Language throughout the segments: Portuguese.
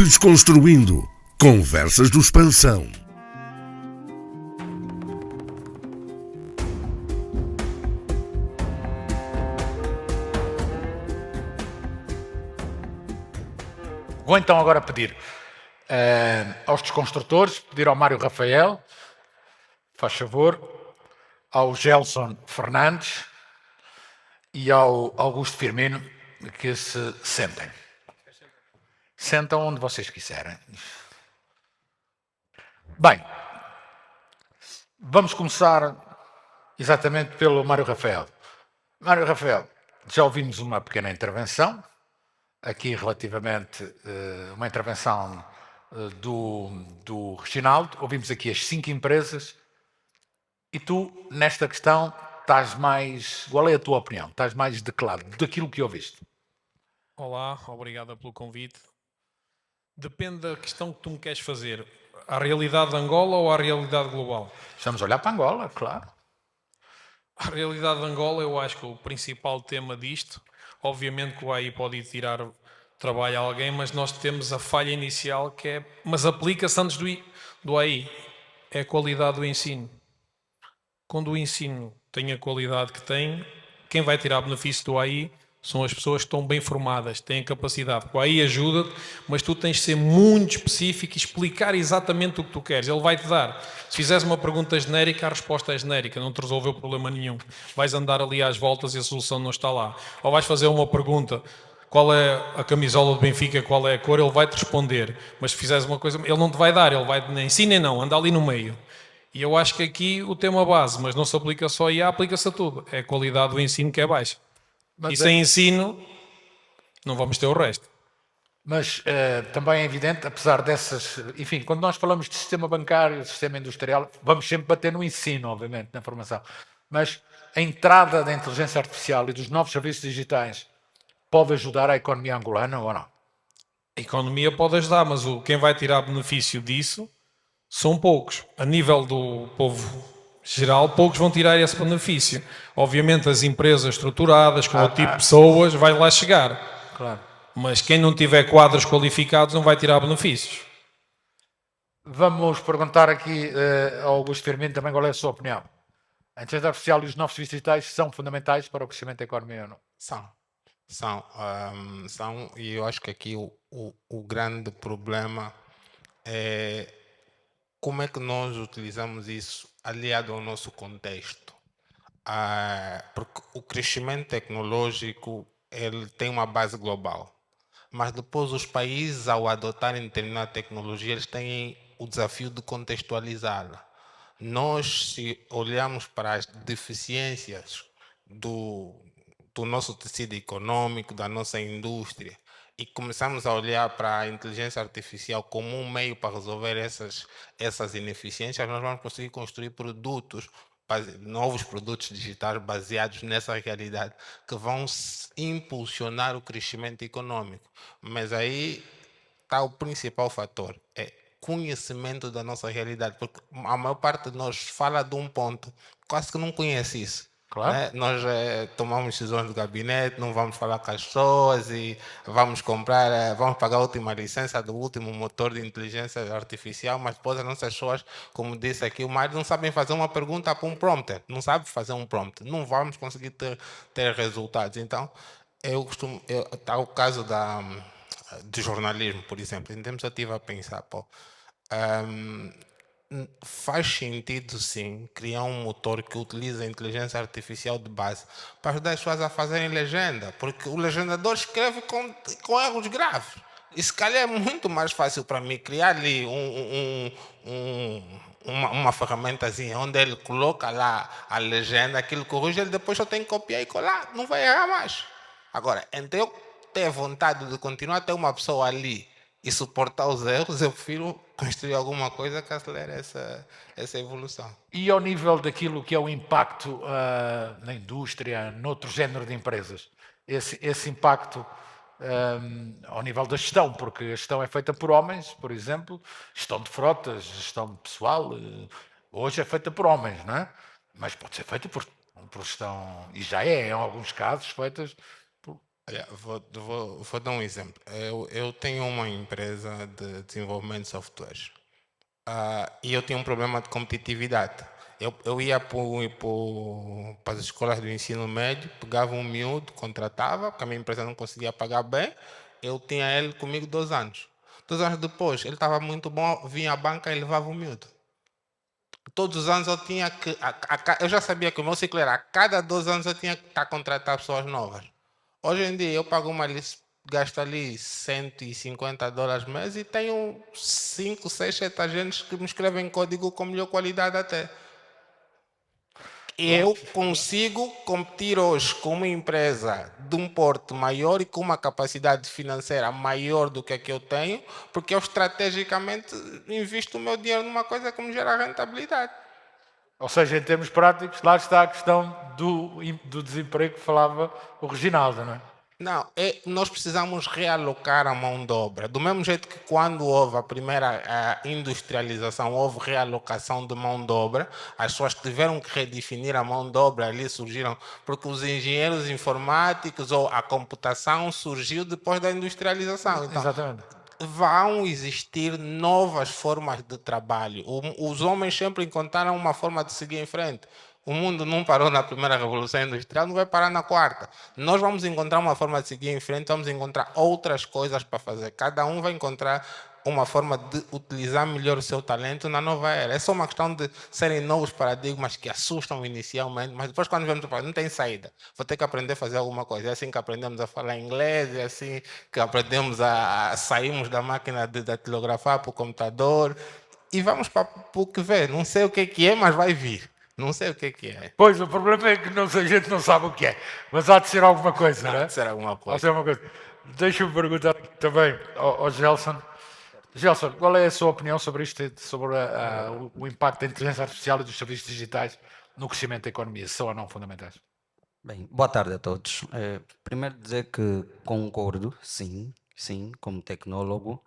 Desconstruindo Conversas do Expansão. Vou então agora pedir aos desconstrutores, pedir ao Mário Rafael, faz favor, ao Gelson Fernandes e ao Augusto Firmino que se sentem. Sentam onde vocês quiserem. Bem, vamos começar exatamente pelo Mário Rafael. Mário Rafael, já ouvimos uma pequena intervenção, aqui relativamente uma intervenção do Reginaldo, ouvimos aqui as 5 empresas e tu, nesta questão, estás mais... Qual é a tua opinião? Estás mais de que lado? Daquilo que ouviste? Olá, obrigado pelo convite. Depende da questão que tu me queres fazer. À realidade de Angola ou à realidade global? Estamos a olhar para Angola, claro. A realidade de Angola, eu acho que o principal tema disto, obviamente que o AI pode ir tirar trabalho a alguém, mas nós temos a falha inicial que é, mas aplica-se antes do AI, é a qualidade do ensino. Quando o ensino tem a qualidade que tem, quem vai tirar benefício do AI são as pessoas que estão bem formadas, têm a capacidade. O AI ajuda-te, mas tu tens de ser muito específico e explicar exatamente o que tu queres. Ele vai-te dar. Se fizeres uma pergunta genérica, a resposta é genérica, não te resolveu problema nenhum. Vais andar ali às voltas e a solução não está lá. Ou vais fazer uma pergunta, qual é a camisola do Benfica, qual é a cor, ele vai-te responder. Mas se fizeres uma coisa, ele não te vai dar, ele vai nem sim nem não, anda ali no meio. E eu acho que aqui o tema base, mas não se aplica só a IA, aplica-se a tudo. É a qualidade do ensino que é baixa. Mas E sem ensino, não vamos ter o resto. Mas também é evidente, apesar dessas... Enfim, quando nós falamos de sistema bancário, sistema industrial, vamos sempre bater no ensino, obviamente, na formação. Mas a entrada da inteligência artificial e dos novos serviços digitais pode ajudar a economia angolana ou não? A economia pode ajudar, mas quem vai tirar benefício disso são poucos. A nível do povo geral, poucos vão tirar esse benefício. Obviamente, as empresas estruturadas, com o tipo de pessoas, vai lá chegar. Claro. Mas quem não tiver quadros qualificados não vai tirar benefícios. Vamos perguntar aqui ao Augusto Firmino também qual é a sua opinião. A inteligência artificial e os novos serviços digitais são fundamentais para o crescimento da economia ou não? São, e eu acho que aqui o grande problema é como é que nós utilizamos isso aliado ao nosso contexto. Porque o crescimento tecnológico ele tem uma base global, mas depois os países, ao adotarem determinada tecnologia, eles têm o desafio de contextualizá-la. Nós, se olharmos para as deficiências do nosso tecido econômico, da nossa indústria, e começamos a olhar para a inteligência artificial como um meio para resolver essas ineficiências, nós vamos conseguir construir produtos, novos produtos digitais baseados nessa realidade, que vão impulsionar o crescimento econômico. Mas aí está o principal fator, é conhecimento da nossa realidade, porque a maior parte de nós fala de um ponto, quase que não conhece isso. Claro. Né? Nós tomamos decisões do gabinete, não vamos falar com as pessoas e vamos comprar, vamos pagar a última licença do último motor de inteligência artificial, mas depois as nossas pessoas, como disse aqui o Mário, não sabem fazer uma pergunta para um prompter, não sabem fazer um prompt, não vamos conseguir ter resultados. Então, está o caso de jornalismo, por exemplo, em termos eu estive a pensar, faz sentido sim criar um motor que utiliza a inteligência artificial de base para ajudar as pessoas a fazerem legenda, porque o legendador escreve com erros graves. E se calhar é muito mais fácil para mim criar ali uma ferramentazinha onde ele coloca lá a legenda, aquilo corrige, ele depois só tem que copiar e colar, não vai errar mais. Agora, entre eu ter vontade de continuar a ter uma pessoa ali e suportar os erros, eu prefiro construir alguma coisa que acelere essa evolução. E ao nível daquilo que é o impacto na indústria, noutro género de empresas, esse impacto ao nível da gestão, porque a gestão é feita por homens, por exemplo, gestão de frotas, gestão de pessoal, hoje é feita por homens, não é? Mas pode ser feita por gestão, e já é, em alguns casos, feitas Olha, vou dar um exemplo. Eu tenho uma empresa de desenvolvimento de softwares. E eu tinha um problema de competitividade. Eu ia para as escolas do ensino médio, pegava um miúdo, contratava, porque a minha empresa não conseguia pagar bem. Eu tinha ele comigo 2 anos. 2 anos depois, ele estava muito bom, vinha à banca e levava o miúdo. Todos os anos eu tinha que. Eu já sabia que o meu ciclo era a cada 2 anos eu tinha que estar a contratar pessoas novas. Hoje em dia eu pago gasto ali $150 mês e tenho 5, 6, 7 agentes que me escrevem código com melhor qualidade até. E eu consigo competir hoje com uma empresa de um porte maior e com uma capacidade financeira maior do que a que eu tenho, porque eu estrategicamente invisto o meu dinheiro numa coisa que me gera rentabilidade. Ou seja, em termos práticos, lá está a questão do desemprego que falava o Reginaldo, não é? Não, nós precisamos realocar a mão de obra. Do mesmo jeito que quando houve a primeira industrialização, houve realocação de mão de obra, as pessoas tiveram que redefinir a mão de obra, ali surgiram, porque os engenheiros informáticos ou a computação surgiu depois da industrialização. Então, Exatamente. vão existir novas formas de trabalho. Os homens sempre encontraram uma forma de seguir em frente. O mundo não parou na primeira revolução industrial, não vai parar na quarta. Nós vamos encontrar uma forma de seguir em frente, vamos encontrar outras coisas para fazer. Cada um vai encontrar uma forma de utilizar melhor o seu talento na nova era. É só uma questão de serem novos paradigmas que assustam inicialmente, mas depois quando vemos, não tem saída. Vou ter que aprender a fazer alguma coisa. É assim que aprendemos a falar inglês, é assim que aprendemos a sairmos da máquina de datilografar para o computador e vamos para o que vê. Não sei o que é, mas vai vir. Não sei o que é. Pois, o problema é que a gente não sabe o que é, mas há de ser alguma coisa, não é? Há de ser alguma Há de coisa. ser alguma coisa. Deixa-me perguntar também ao Gelson. Gelson, qual é a sua opinião sobre isto, sobre o impacto da inteligência artificial e dos serviços digitais no crescimento da economia? São ou não fundamentais? Bem, boa tarde a todos. Primeiro dizer que concordo, sim, como tecnólogo,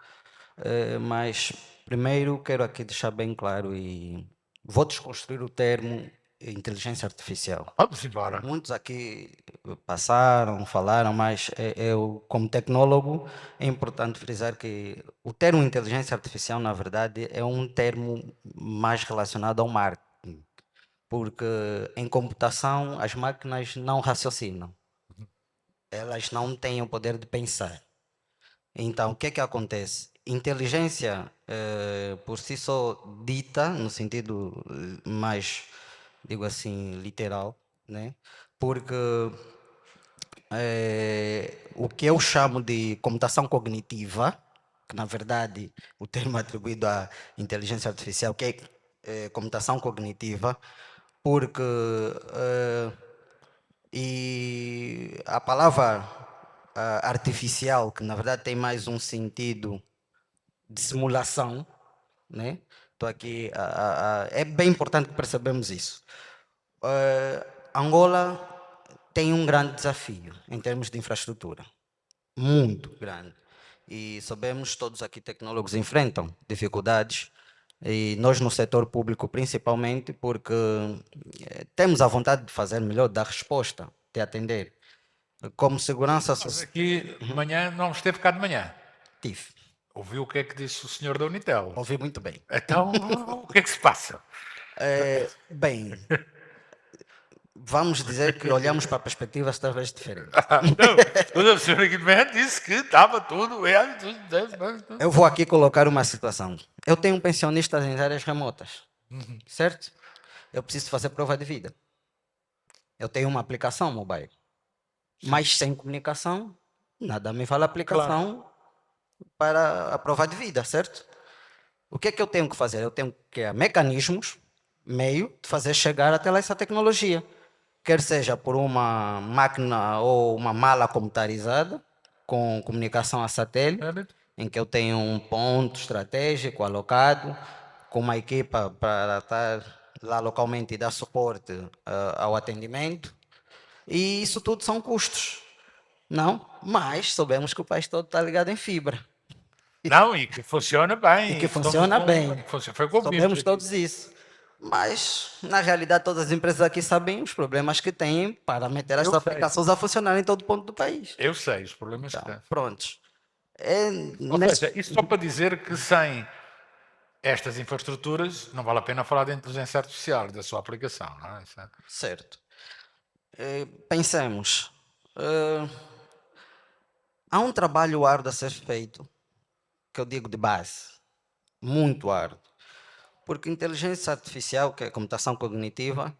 mas primeiro quero aqui deixar bem claro e vou desconstruir o termo inteligência artificial. Vamos embora. Muitos aqui passaram, falaram, mas eu, como tecnólogo, é importante frisar que o termo inteligência artificial, na verdade, é um termo mais relacionado ao marketing, porque em computação as máquinas não raciocinam, elas não têm o poder de pensar. Então, o que é que acontece? Inteligência, por si só dita, no sentido mais, digo assim, literal, né? Porque o que eu chamo de computação cognitiva, que na verdade o termo atribuído à inteligência artificial, que é computação cognitiva, porque e a palavra artificial, que na verdade tem mais um sentido de simulação, né? Estou aqui, é bem importante que percebamos isso. Angola tem um grande desafio em termos de infraestrutura, muito grande. E sabemos, todos aqui tecnólogos enfrentam dificuldades, e nós no setor público principalmente, porque temos a vontade de fazer melhor, dar resposta, de atender. Como segurança Mas social. aqui de manhã não esteve cá de manhã. Tive. Ouviu o que é que disse o senhor da Unitel? Ouvi muito bem. Então, o que é que se passa? Bem, vamos dizer que olhamos para perspectivas talvez diferentes. Não, o senhor aqui de manhã disse que estava tudo. Eu vou aqui colocar uma situação. Eu tenho pensionistas em áreas remotas, certo? Eu preciso fazer prova de vida. Eu tenho uma aplicação mobile. Mas sem comunicação, nada me vale a aplicação para a prova de vida, certo? O que é que eu tenho que fazer? Eu tenho que criar mecanismos, meio de fazer chegar até lá essa tecnologia. Quer seja por uma máquina ou uma mala computarizada, com comunicação a satélite, em que eu tenho um ponto estratégico alocado, com uma equipa para estar lá localmente e dar suporte ao atendimento. E isso tudo são custos, não? Mas sabemos que o país todo está ligado em fibra. Não, e que funciona bem. E que funciona bem. Foi como Sabemos vimos. todos isso. Mas, na realidade, todas as empresas aqui sabem os problemas que têm para meter estas aplicações a funcionar em todo ponto do país. Eu sei os problemas que Então, têm. prontos. Ou seja, isso só para dizer que sem estas infraestruturas não vale a pena falar da inteligência artificial e da sua aplicação, não é? Certo. Pensemos. Há um trabalho árduo a ser feito, que eu digo de base, muito árduo. Porque inteligência artificial, que é computação cognitiva,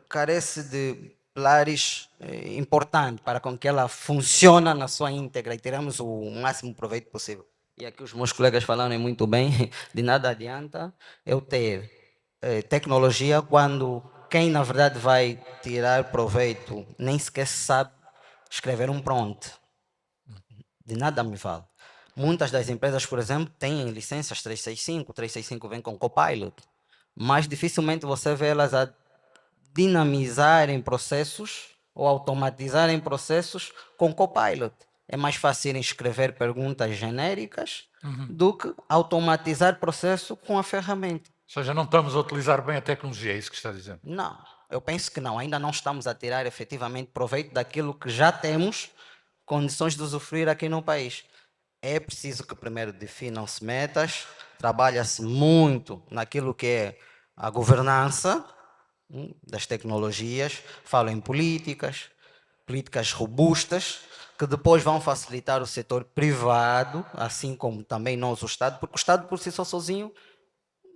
carece de pilares importantes para com que ela funcione na sua íntegra e tiramos o máximo proveito possível. E aqui os meus colegas falaram muito bem, de nada adianta eu ter tecnologia quando quem na verdade vai tirar proveito nem sequer sabe escrever um prompt. De nada me vale. Muitas das empresas, por exemplo, têm licenças 365, 365 vem com Copilot, mas dificilmente você vê elas a dinamizarem processos ou automatizarem processos com Copilot. É mais fácil escrever perguntas genéricas do que automatizar processo com a ferramenta. Ou seja, não estamos a utilizar bem a tecnologia, é isso que está dizendo? Não, eu penso que não. Ainda não estamos a tirar efetivamente proveito daquilo que já temos condições de usufruir aqui no país. É preciso que primeiro definam-se metas, trabalha-se muito naquilo que é a governança das tecnologias, falo em políticas robustas, que depois vão facilitar o setor privado, assim como também nós, o Estado, porque o Estado por si só sozinho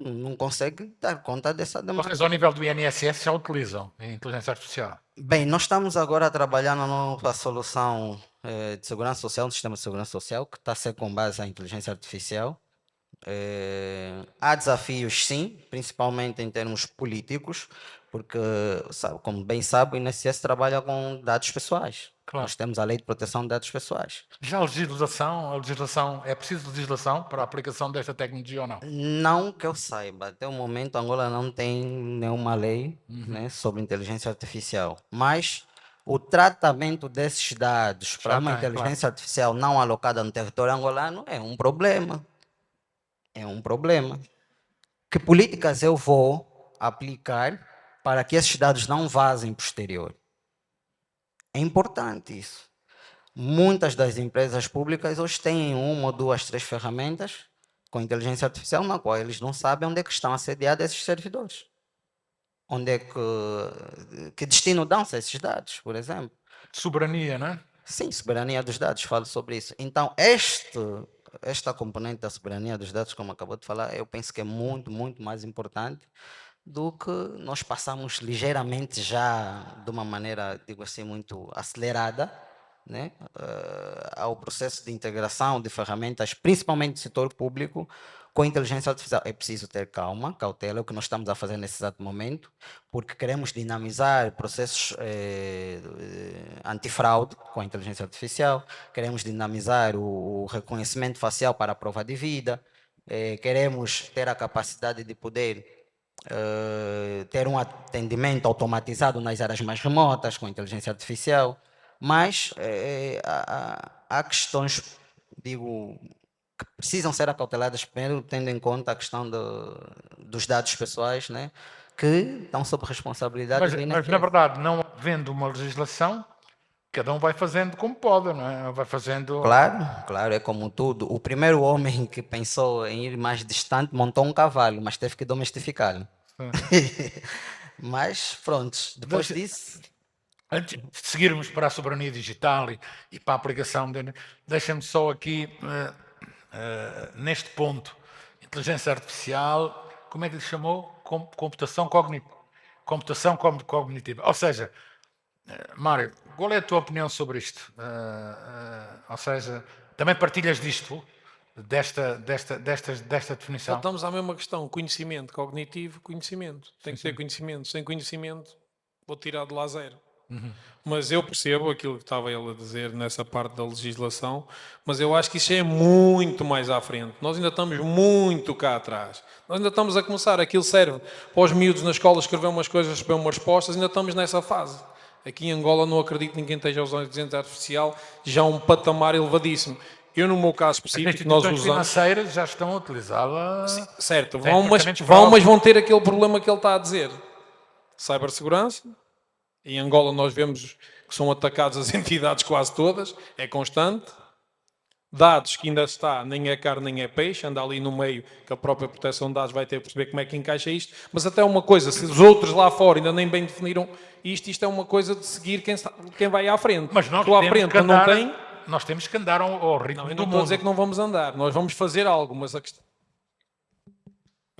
não consegue dar conta dessa demanda. Vocês, ao nível do INSS, já utilizam a inteligência artificial? Bem, nós estamos agora a trabalhar na nova solução de segurança social, no sistema de segurança social, que está a ser com base na inteligência artificial. Há desafios, sim, principalmente em termos políticos, porque, como bem sabe, o INSS trabalha com dados pessoais. Claro. Nós temos a Lei de Proteção de Dados Pessoais. Já a legislação, é preciso legislação para a aplicação desta tecnologia ou não? Não que eu saiba, até o momento Angola não tem nenhuma lei né, sobre inteligência artificial, mas o tratamento desses dados para uma inteligência artificial não alocada no território angolano é um problema. É um problema. Que políticas eu vou aplicar para que esses dados não vazem posterior? É importante isso. Muitas das empresas públicas hoje têm uma ou duas, três ferramentas com inteligência artificial na qual eles não sabem onde é que estão assediados esses servidores. Onde é que destino dão-se esses dados, por exemplo. Soberania, não é? Sim, soberania dos dados, falo sobre isso. Então, esta componente da soberania dos dados, como acabou de falar, eu penso que é muito, muito mais importante do que nós passamos ligeiramente já de uma maneira, digo assim, muito acelerada, né, ao processo de integração de ferramentas, principalmente do setor público, com inteligência artificial. É preciso ter calma, cautela, é o que nós estamos a fazer nesse exato momento, porque queremos dinamizar processos antifraude com a inteligência artificial, queremos dinamizar o reconhecimento facial para a prova de vida, queremos ter a capacidade de poder ter um atendimento automatizado nas áreas mais remotas com inteligência artificial, mas há questões, digo, que precisam ser acauteladas primeiro, tendo em conta a questão dos dados pessoais, né, que estão sob responsabilidade do INSS. Mas, na verdade, não havendo uma legislação, cada um vai fazendo como pode, não é? Vai fazendo... Claro, é como tudo. O primeiro homem que pensou em ir mais distante montou um cavalo, mas teve que domestificá-lo. Mas, pronto, depois disso... Antes de seguirmos para a soberania digital e para a aplicação, deixem-me só aqui, neste ponto, inteligência artificial, como é que lhe chamou? Computação cognitiva. Ou seja, Mário, qual é a tua opinião sobre isto? Ou seja, também partilhas disto, desta definição? Voltamos à mesma questão, conhecimento cognitivo, conhecimento. Tem que ter conhecimento. Sem conhecimento, vou tirar de lá zero. Mas eu percebo aquilo que estava ele a dizer nessa parte da legislação, mas eu acho que isso é muito mais à frente. Nós ainda estamos muito cá atrás. Nós ainda estamos a começar. Aquilo serve para os miúdos na escola escrever umas coisas, receber umas respostas, ainda estamos nessa fase. Aqui em Angola não acredito que ninguém esteja a usar a inteligência artificial já a um patamar elevadíssimo. Eu, no meu caso As específico, nós instituições usamos... financeiras já estão a utilizá-la. Certo, Tem vão, departamentos mas próprios. vão ter aquele problema que ele está a dizer. Cibersegurança. Em Angola nós vemos que são atacadas as entidades quase todas, é constante. Dados que ainda está, nem é carne nem é peixe, anda ali no meio, que a própria proteção de dados vai ter que perceber como é que encaixa isto. Mas até uma coisa, se os outros lá fora ainda nem bem definiram isto é uma coisa de seguir quem vai à frente. Mas nós Tu à temos frente que andar, não tem... nós temos que andar ao ritmo Não, eu do não estou a dizer mundo. que não vamos andar, nós vamos fazer algo, mas a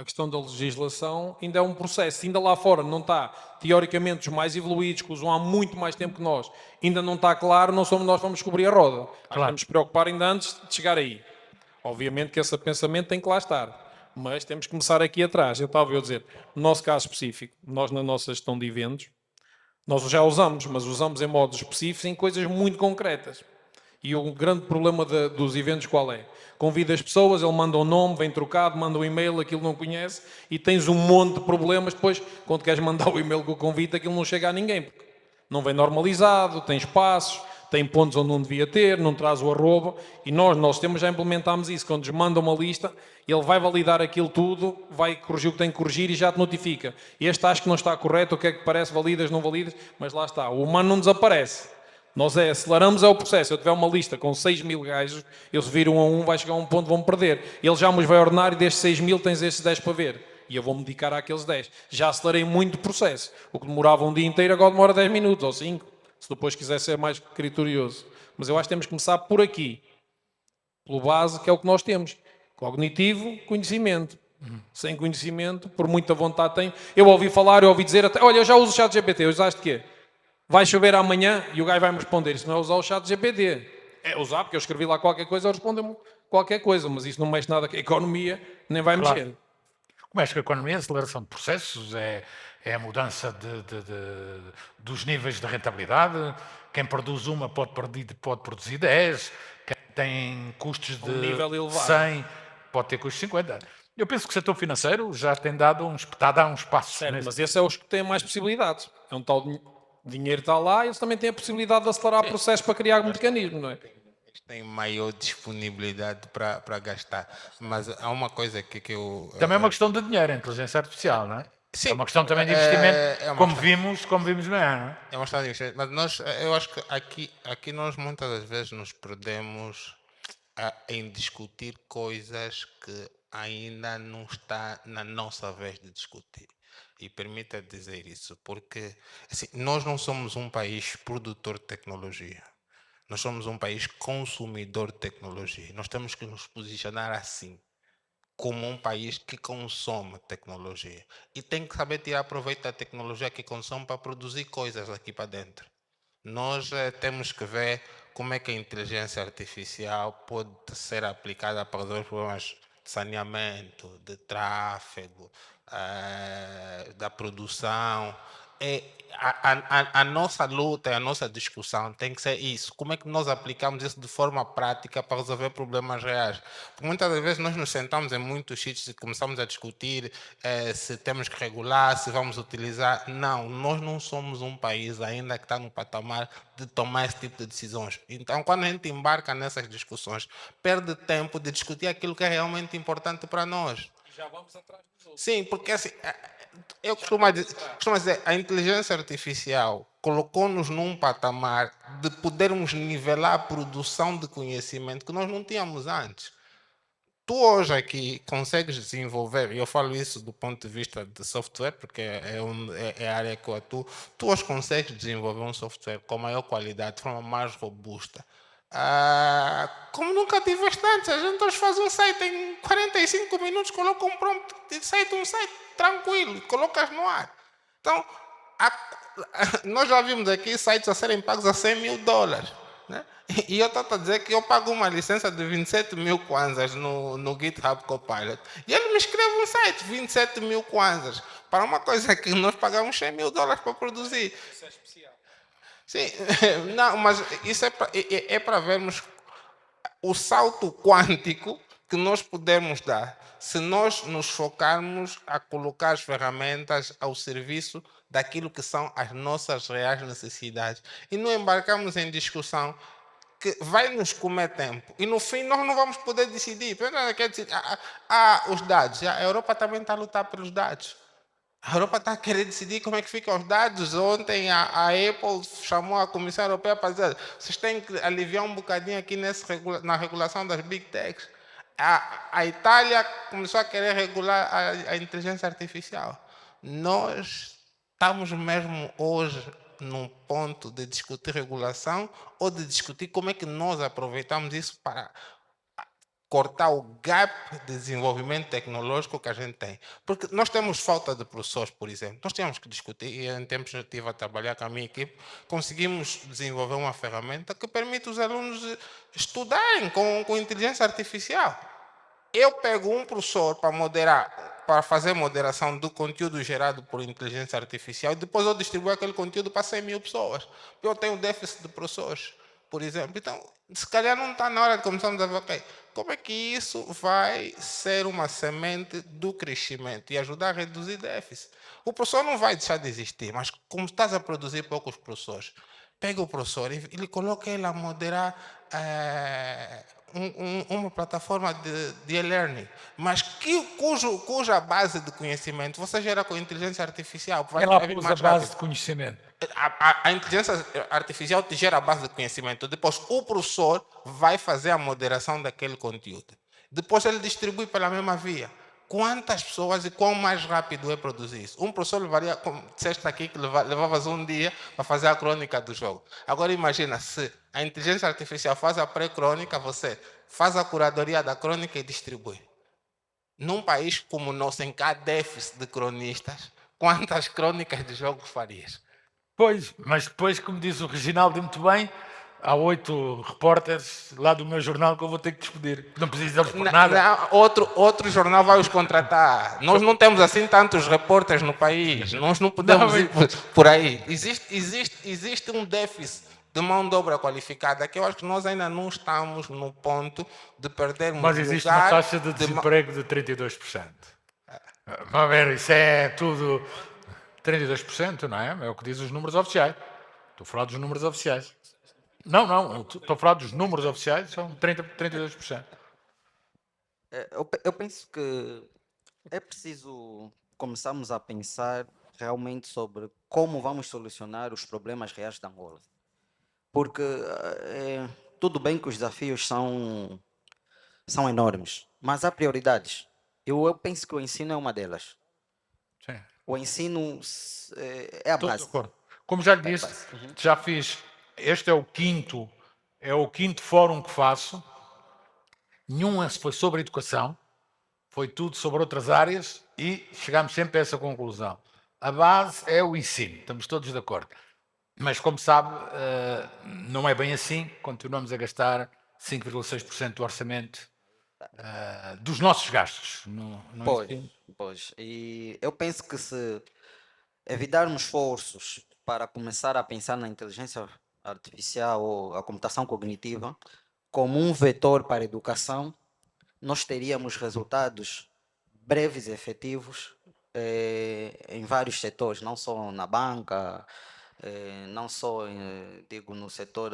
questão da legislação ainda é um processo. Ainda lá fora não está, teoricamente, os mais evoluídos, que usam há muito mais tempo que nós, ainda não está claro, não somos nós que vamos descobrir a roda. Acho que temos que preocupar ainda antes de chegar aí. Obviamente que esse pensamento tem que lá estar, mas temos que começar aqui atrás. Eu estava a dizer, no nosso caso específico, nós na nossa gestão de eventos, nós já usamos, mas usamos em modos específicos em coisas muito concretas. E o grande problema dos eventos qual é? Convida as pessoas, ele manda um nome, vem trocado, manda um e-mail, aquilo não conhece, e tens um monte de problemas. Depois, quando queres mandar o e-mail com o convite, aquilo não chega a ninguém, porque não vem normalizado, tem espaços, tem pontos onde não devia ter, não traz o arroba, e nós temos, já implementámos isso. Quando nos manda uma lista, ele vai validar aquilo tudo, vai corrigir o que tem que corrigir e já te notifica. Este acho que não está correto, o que é que parece, validas, não validas, mas lá está, o humano não desaparece. Nós aceleramos o processo. Se eu tiver uma lista com 6.000 gajos, eu se vir um a um, vai chegar a um ponto, vão perder. Ele já me vai ordenar e destes 6.000 tens estes 10 para ver. E eu vou-me dedicar àqueles 10. Já acelerei muito o processo. O que demorava um dia inteiro, agora demora 10 minutos ou 5. Se depois quiser ser mais criterioso. Mas eu acho que temos que começar por aqui. Pelo base, que é o que nós temos. Cognitivo, conhecimento. Sem conhecimento, por muita vontade tenho. Eu ouvi falar, eu ouvi dizer até, olha, eu já uso o ChatGPT. Usaste de quê? Vai chover amanhã e o gajo vai-me responder. Isso não é usar o ChatGPT. É usar, porque eu escrevi lá qualquer coisa, ele responde-me qualquer coisa, mas isso não mexe nada com a economia, nem vai mexer. Como é que a economia, a aceleração de processos, é a mudança dos níveis de rentabilidade. Quem produz uma pode produzir 10, quem tem custos de nível elevado. 100 pode ter custos de 50. Eu penso que o setor financeiro já tem dado está a dar uns passos. Certo, mas esse é os que têm mais possibilidades. É um tal dinheiro está lá e eles também têm a possibilidade de acelerar o processo para criar um mecanismo, não é? Tem maior disponibilidade para gastar. Mas há uma coisa que eu... Também é uma questão de dinheiro, a inteligência artificial, não é? Sim, É uma questão também de investimento, como questão. vimos não é? Não é? É uma questão de investimento. Mas eu acho que aqui nós muitas das vezes nos perdemos em discutir coisas que ainda não está na nossa vez de discutir. E permita dizer isso, porque assim, nós não somos um país produtor de tecnologia. Nós somos um país consumidor de tecnologia. Nós temos que nos posicionar assim, como um país que consome tecnologia. E tem que saber tirar proveito da tecnologia que consome para produzir coisas aqui para dentro. Nós temos que ver como é que a inteligência artificial pode ser aplicada para resolver problemas de saneamento, de tráfego, da produção. A nossa luta, a nossa discussão tem que ser isso. Como é que nós aplicamos isso de forma prática para resolver problemas reais? Porque muitas das vezes nós nos sentamos em muitos sítios e começamos a discutir se temos que regular, se vamos utilizar. Não, nós não somos um país ainda que está no patamar de tomar esse tipo de decisões. Então, quando a gente embarca nessas discussões, perde tempo de discutir aquilo que é realmente importante para nós. Já vamos atrás dos outros. Sim, porque assim, eu costumo dizer, a inteligência artificial colocou-nos num patamar de podermos nivelar a produção de conhecimento que nós não tínhamos antes. Tu hoje aqui consegues desenvolver, e eu falo isso do ponto de vista de software, porque é a área que eu atuo, tu hoje consegues desenvolver um software com maior qualidade, de forma mais robusta, como nunca tiveste antes. A gente hoje faz um site em 45 minutos, coloca um prompt de site, um site tranquilo, colocas no ar. Então, nós já vimos aqui sites a serem pagos a $100.000. Né? E eu estou a dizer que eu pago uma licença de 27.000 kwanzas no GitHub Copilot. E ele me escreve um site, 27.000 kwanzas, para uma coisa que nós pagamos $100.000 para produzir. Isso é especial. Sim, não, mas isso é para vermos o salto quântico que nós podemos dar se nós nos focarmos a colocar as ferramentas ao serviço daquilo que são as nossas reais necessidades e não embarcarmos em discussão que vai nos comer tempo e no fim nós não vamos poder decidir. Quer dizer, os dados, a Europa também está a lutar pelos dados. A Europa está a querer decidir como é que ficam os dados. Ontem a Apple chamou a Comissão Europeia para dizer: vocês têm que aliviar um bocadinho aqui na regulação das Big Techs. A Itália começou a querer regular a inteligência artificial. Nós estamos mesmo hoje num ponto de discutir regulação ou de discutir como é que nós aproveitamos isso para cortar o gap de desenvolvimento tecnológico que a gente tem. Porque nós temos falta de professores, por exemplo. Nós temos que discutir, e em tempos eu estive a trabalhar com a minha equipe, conseguimos desenvolver uma ferramenta que permite os alunos estudarem com inteligência artificial. Eu pego um professor para moderar, para fazer moderação do conteúdo gerado por inteligência artificial e depois eu distribuo aquele conteúdo para 100 mil pessoas. Eu tenho déficit de professores, por exemplo. Então, se calhar não está na hora de começarmos a ver, ok, como é que isso vai ser uma semente do crescimento e ajudar a reduzir déficit? O professor não vai deixar de existir, mas como estás a produzir poucos professores, pega o professor e ele coloca ele a moderar uma plataforma de e-learning, mas cuja base de conhecimento você gera com inteligência artificial. Ela usa a base de conhecimento. A inteligência artificial te gera a base de conhecimento. Depois o professor vai fazer a moderação daquele conteúdo. Depois ele distribui pela mesma via. Quantas pessoas e quão mais rápido é produzir isso? Um professor levaria, como disseste aqui, que levavas um dia para fazer a crônica do jogo. Agora imagina, se a inteligência artificial faz a pré-crônica, você faz a curadoria da crônica e distribui. Num país como o nosso, em que há déficit de cronistas, quantas crônicas de jogos farias? Pois, mas depois, como diz o Reginaldo muito bem, há 8 repórteres lá do meu jornal que eu vou ter que despedir. Não preciso deles por nada. Outro jornal vai os contratar. Nós não temos assim tantos repórteres no país. Nós não podemos ir por aí. Existe um déficit de mão de obra qualificada que eu acho que nós ainda não estamos no ponto de perdermos. Mas existe uma taxa de desemprego de 32%. Vamos ver, isso é tudo 32%, não é? É o que dizem os números oficiais. Estou a falar dos números oficiais. Não, estou a falar dos números oficiais, são 32%. Eu penso que é preciso começarmos a pensar realmente sobre como vamos solucionar os problemas reais da Angola. Porque tudo bem que os desafios são enormes, mas há prioridades. Eu penso que o ensino é uma delas. Sim. O ensino é a base. De acordo. Como já lhe disse, já fiz. Este é o quinto fórum que faço. Nenhum foi sobre educação, foi tudo sobre outras áreas e chegámos sempre a essa conclusão. A base é o ensino, estamos todos de acordo. Mas, como sabe, não é bem assim. Continuamos a gastar 5,6% do orçamento dos nossos gastos. Pois. E eu penso que se evitarmos esforços para começar a pensar na inteligência artificial ou a computação cognitiva como um vetor para a educação, nós teríamos resultados breves e efetivos em vários setores, não só na banca, não só digo no setor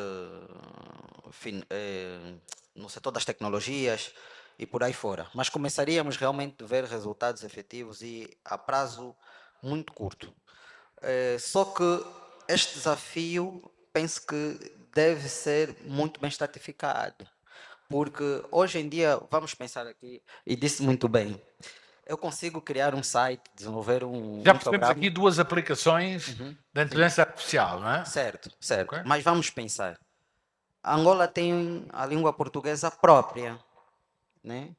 no setor das tecnologias e por aí fora, mas começaríamos realmente a ver resultados efetivos e a prazo muito curto. Só que este desafio penso que deve ser muito bem estratificado, porque hoje em dia, vamos pensar aqui, e disse muito bem, eu consigo criar um site, desenvolver Já percebemos aqui 2 aplicações da inteligência artificial, não é? Certo. Okay. Mas vamos pensar. A Angola tem a língua portuguesa própria, né?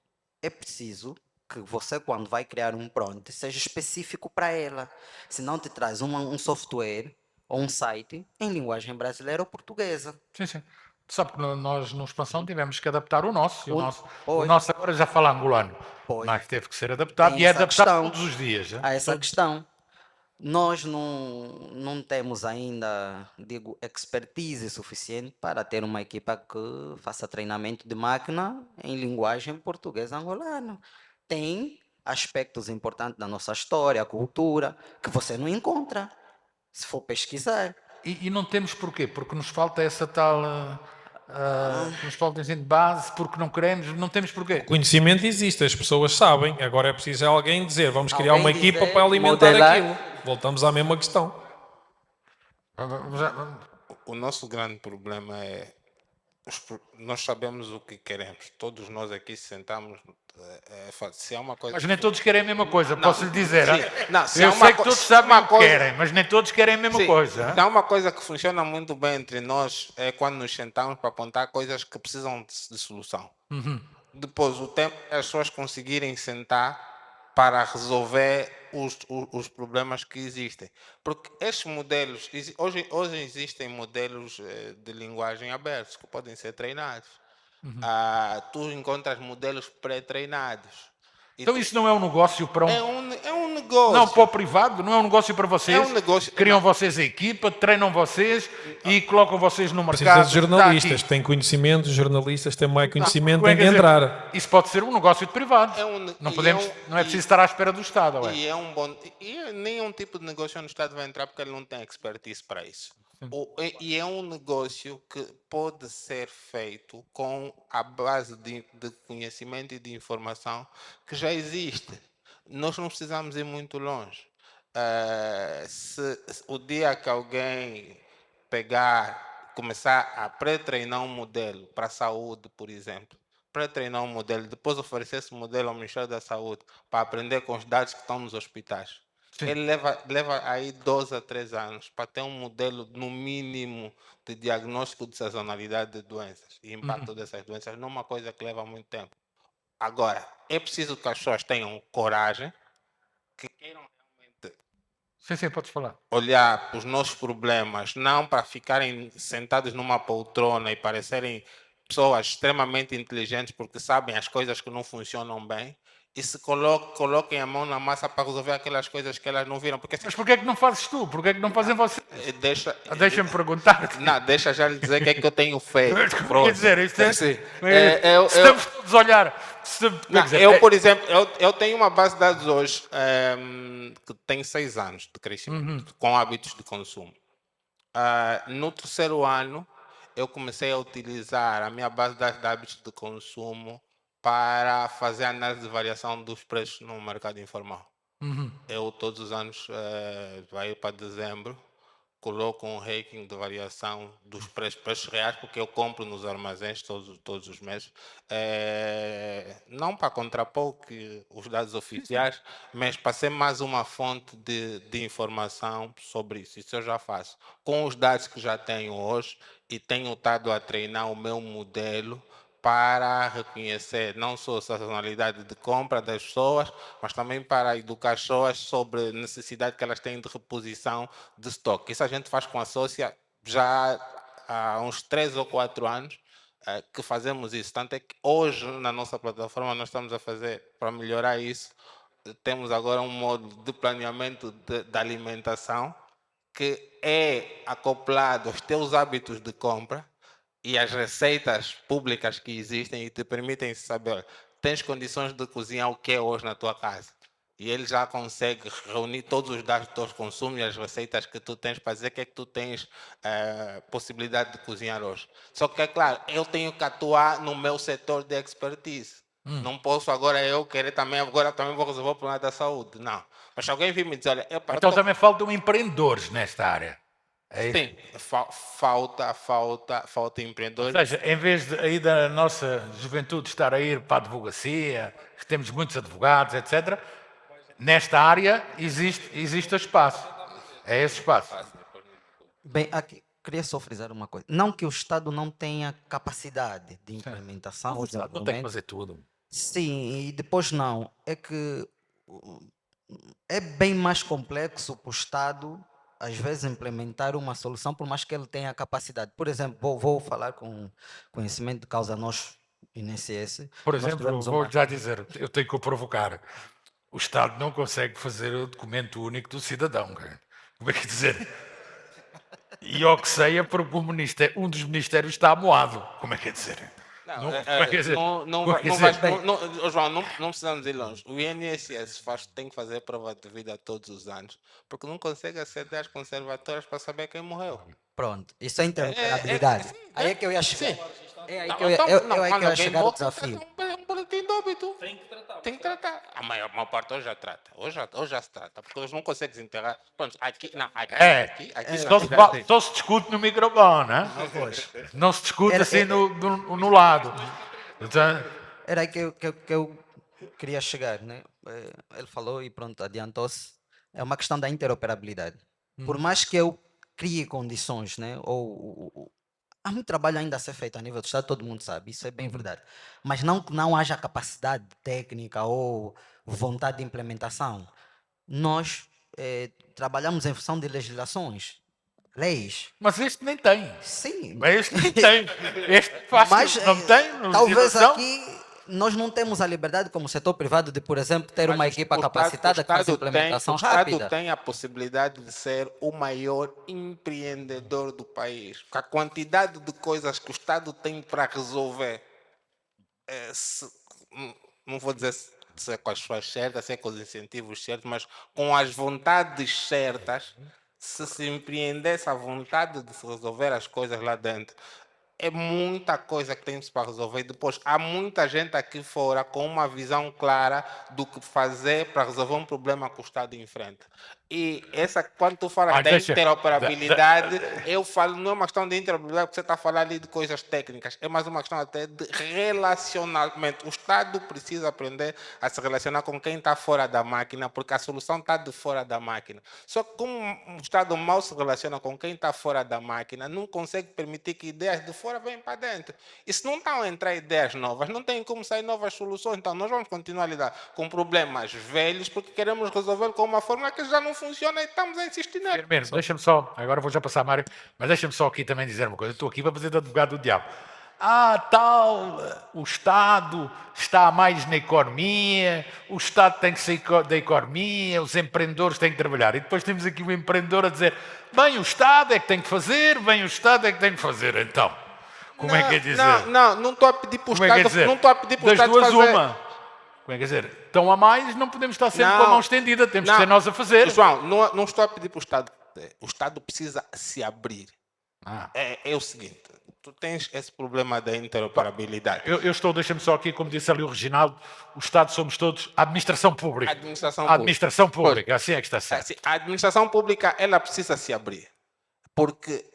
É preciso que você, quando vai criar um prompt, seja específico para ela. Senão te traz um software ou um site em linguagem brasileira ou portuguesa. Sim. Sabe que nós, no Expansão, tivemos que adaptar o nosso. O nosso agora já fala angolano. Mas teve que ser adaptado e é adaptado todos os dias. Há essa questão. Nós não temos ainda, digo, expertise suficiente para ter uma equipa que faça treinamento de máquina em linguagem portuguesa angolana. Tem aspectos importantes da nossa história, cultura, que você não encontra, se for pesquisar. E não temos porquê? Porque nos falta essa tal nos escolas de ensino de base, porque não queremos, não temos porquê. Conhecimento existe, as pessoas sabem. Agora é preciso alguém dizer, vamos criar uma Alguém equipa dizer, para alimentar modelar. aquilo. Voltamos à mesma questão. O nosso grande problema é nós sabemos o que queremos. Todos nós aqui sentamos. Se há uma coisa. Mas nem todos querem a mesma coisa, posso lhe dizer. Sim. Não, se há Eu uma sei que co- todos se sabem uma o que coisa- querem, mas nem todos querem a mesma Sim, coisa. se há uma coisa que funciona muito bem entre nós é quando nos sentamos para apontar coisas que precisam de solução. Depois, o tempo é as pessoas conseguirem sentar para resolver os problemas que existem. Porque estes modelos, hoje existem modelos de linguagem abertos que podem ser treinados. Tu encontras modelos pré-treinados. E Então isso não é um negócio para é um negócio. Não, para o privado, não é um negócio para vocês. É um negócio. Criam vocês a equipa, treinam vocês e colocam vocês no Precisa mercado. de jornalistas, têm conhecimento, os jornalistas têm mais conhecimento, Como é têm que dizer, entrar. Isso pode ser um negócio de privado. E Não é preciso estar à espera do Estado, ou é? E é um bom. Nenhum tipo de negócio onde o Estado vai entrar porque ele não tem expertise para isso. E é um negócio que pode ser feito com a base de conhecimento e de informação que já existe. Nós não precisamos ir muito longe. Se o dia que alguém começar a pré-treinar um modelo para a saúde, por exemplo, pré-treinar um modelo, depois oferecer esse modelo ao Ministério da Saúde para aprender com os dados que estão nos hospitais. Sim. Ele leva aí 12 a 3 anos para ter um modelo, no mínimo, de diagnóstico de sazonalidade de doenças e impacto dessas doenças, numa coisa que leva muito tempo. Agora, é preciso que as pessoas tenham coragem, que queiram realmente Sim, podes falar. olhar para os nossos problemas, não para ficarem sentados numa poltrona e parecerem pessoas extremamente inteligentes porque sabem as coisas que não funcionam bem, e se coloquem a mão na massa para resolver aquelas coisas que elas não viram. Porque Mas porquê é que não fazes tu? Porquê é que não fazem vocês? Deixa-me perguntar. Não, deixa já lhe dizer o que é que eu tenho feito. Quer dizer, isto é... Sim. Estamos todos a olhar. Não, Quer dizer, eu, por exemplo, eu tenho uma base de dados hoje que tem 6 anos de crescimento, com hábitos de consumo. No terceiro ano, eu comecei a utilizar a minha base de dados de hábitos de consumo para fazer análise de variação dos preços no mercado informal. Eu, todos os anos, vai para dezembro, coloco um ranking de variação dos preços reais, porque eu compro nos armazéns todos os meses, não para contrapor os dados oficiais, mas para ser mais uma fonte de informação sobre isso. Isso eu já faço. Com os dados que já tenho hoje, e tenho estado a treinar o meu modelo para reconhecer não só a sazonalidade de compra das pessoas, mas também para educar as pessoas sobre a necessidade que elas têm de reposição de estoque. Isso a gente faz com a Sócia já há uns 3 ou 4 anos que fazemos isso. Tanto é que hoje na nossa plataforma nós estamos a fazer, para melhorar isso, temos agora um módulo de planeamento de alimentação que é acoplado aos teus hábitos de compra e as receitas públicas que existem e te permitem saber, olha, tens condições de cozinhar o que é hoje na tua casa. E ele já consegue reunir todos os dados do teu consumo e as receitas que tu tens para dizer o que é que tu tens possibilidade de cozinhar hoje. Só que, é claro, eu tenho que atuar no meu setor de expertise. Não posso agora eu querer também vou resolver o problema da saúde. Não. Mas se alguém vir me dizer, olha... Então também faltam empreendedores nesta área. É isso? Sim, falta empreendedores. Ou seja, em vez de aí da nossa juventude estar a ir para a advocacia, que temos muitos advogados, etc., nesta área existe espaço. É esse espaço. Bem, aqui queria só frisar uma coisa. Não que o Estado não tenha capacidade de implementação. O Estado não tem que fazer tudo. Sim, e depois não. É que é bem mais complexo para o Estado, às vezes, implementar uma solução, por mais que ele tenha capacidade. Por exemplo, vou falar com conhecimento de causa nós, INSS. Por exemplo, vou já dizer, eu tenho que o provocar. O Estado não consegue fazer o documento único do cidadão. Cara. Como é que dizer? E ao que sei é porque um dos ministérios está amoado. Como é que é dizer? Quer dizer, João, não precisamos ir longe. O INSS tem que fazer prova de vida todos os anos, porque não consegue aceder às conservatórias para saber quem morreu. Pronto, isso é interoperabilidade. Aí é que eu ia chegar. É aí que eu ia chegar o desafio. Um boletim de óbito. Tem que tratar. A maior parte hoje já trata. Hoje já se trata. Porque eles não conseguem desenterrar. Pronto, aqui só se discute no microfone, né? Não se discute assim no lado. Então, Era aí que eu queria chegar, né? Ele falou e pronto, adiantou-se. É uma questão da interoperabilidade. Por mais que eu crie condições, né? Há muito trabalho ainda a ser feito a nível do Estado, todo mundo sabe, isso é bem verdade. Mas não haja capacidade técnica ou vontade de implementação. Nós trabalhamos em função de legislações, leis. mas este nem tem. Sim. Este nem tem. Este fácil, Mas não tem. talvez legislação. aqui nós não temos a liberdade, como setor privado, de, por exemplo, ter uma equipa capacitada que faz implementação rápida. O Estado tem a possibilidade de ser o maior empreendedor do país. A quantidade de coisas que o Estado tem para resolver, não vou dizer se é com as pessoas certas, se é com os incentivos certos, mas com as vontades certas, se empreendesse a vontade de se resolver as coisas lá dentro, é muita coisa que tem-se para resolver. Depois, há muita gente aqui fora com uma visão clara do que fazer para resolver um problema que o Estado enfrenta. E quando tu falas da interoperabilidade, eu falo, não é uma questão de interoperabilidade, porque você está a falar ali de coisas técnicas, é mais uma questão até de relacionamento. O Estado precisa aprender a se relacionar com quem está fora da máquina, porque a solução está de fora da máquina. Só que como o Estado mal se relaciona com quem está fora da máquina, não consegue permitir que ideias de fora venham para dentro. E se não estão a entrar ideias novas, não tem como sair novas soluções. Então, nós vamos continuar a lidar com problemas velhos, porque queremos resolver com uma fórmula que já não funciona e estamos a insistir nela. Deixa-me só, agora vou já passar, Mário, mas deixa-me só aqui também dizer uma coisa. Eu estou aqui para fazer de advogado do diabo. O Estado está mais na economia, o Estado tem que sair da economia, os empreendedores têm que trabalhar. E depois temos aqui um empreendedor a dizer, bem, o Estado é que tem que fazer, bem, o Estado é que tem que fazer. Então, como é que é dizer? Não estou a pedir para o Estado, não estou a pedir para o Estado fazer. Das duas uma. Como é que dizer? Estão a mais, não podemos estar sempre com a mão estendida, temos que ser nós a fazer. João, não estou a pedir para o Estado. O Estado precisa se abrir. É o seguinte, tu tens esse problema da interoperabilidade. Eu estou, deixa-me só aqui, como disse ali o Reginaldo, o Estado somos todos a administração pública. A administração pública, assim é que está certo. A administração pública, ela precisa se abrir. Porque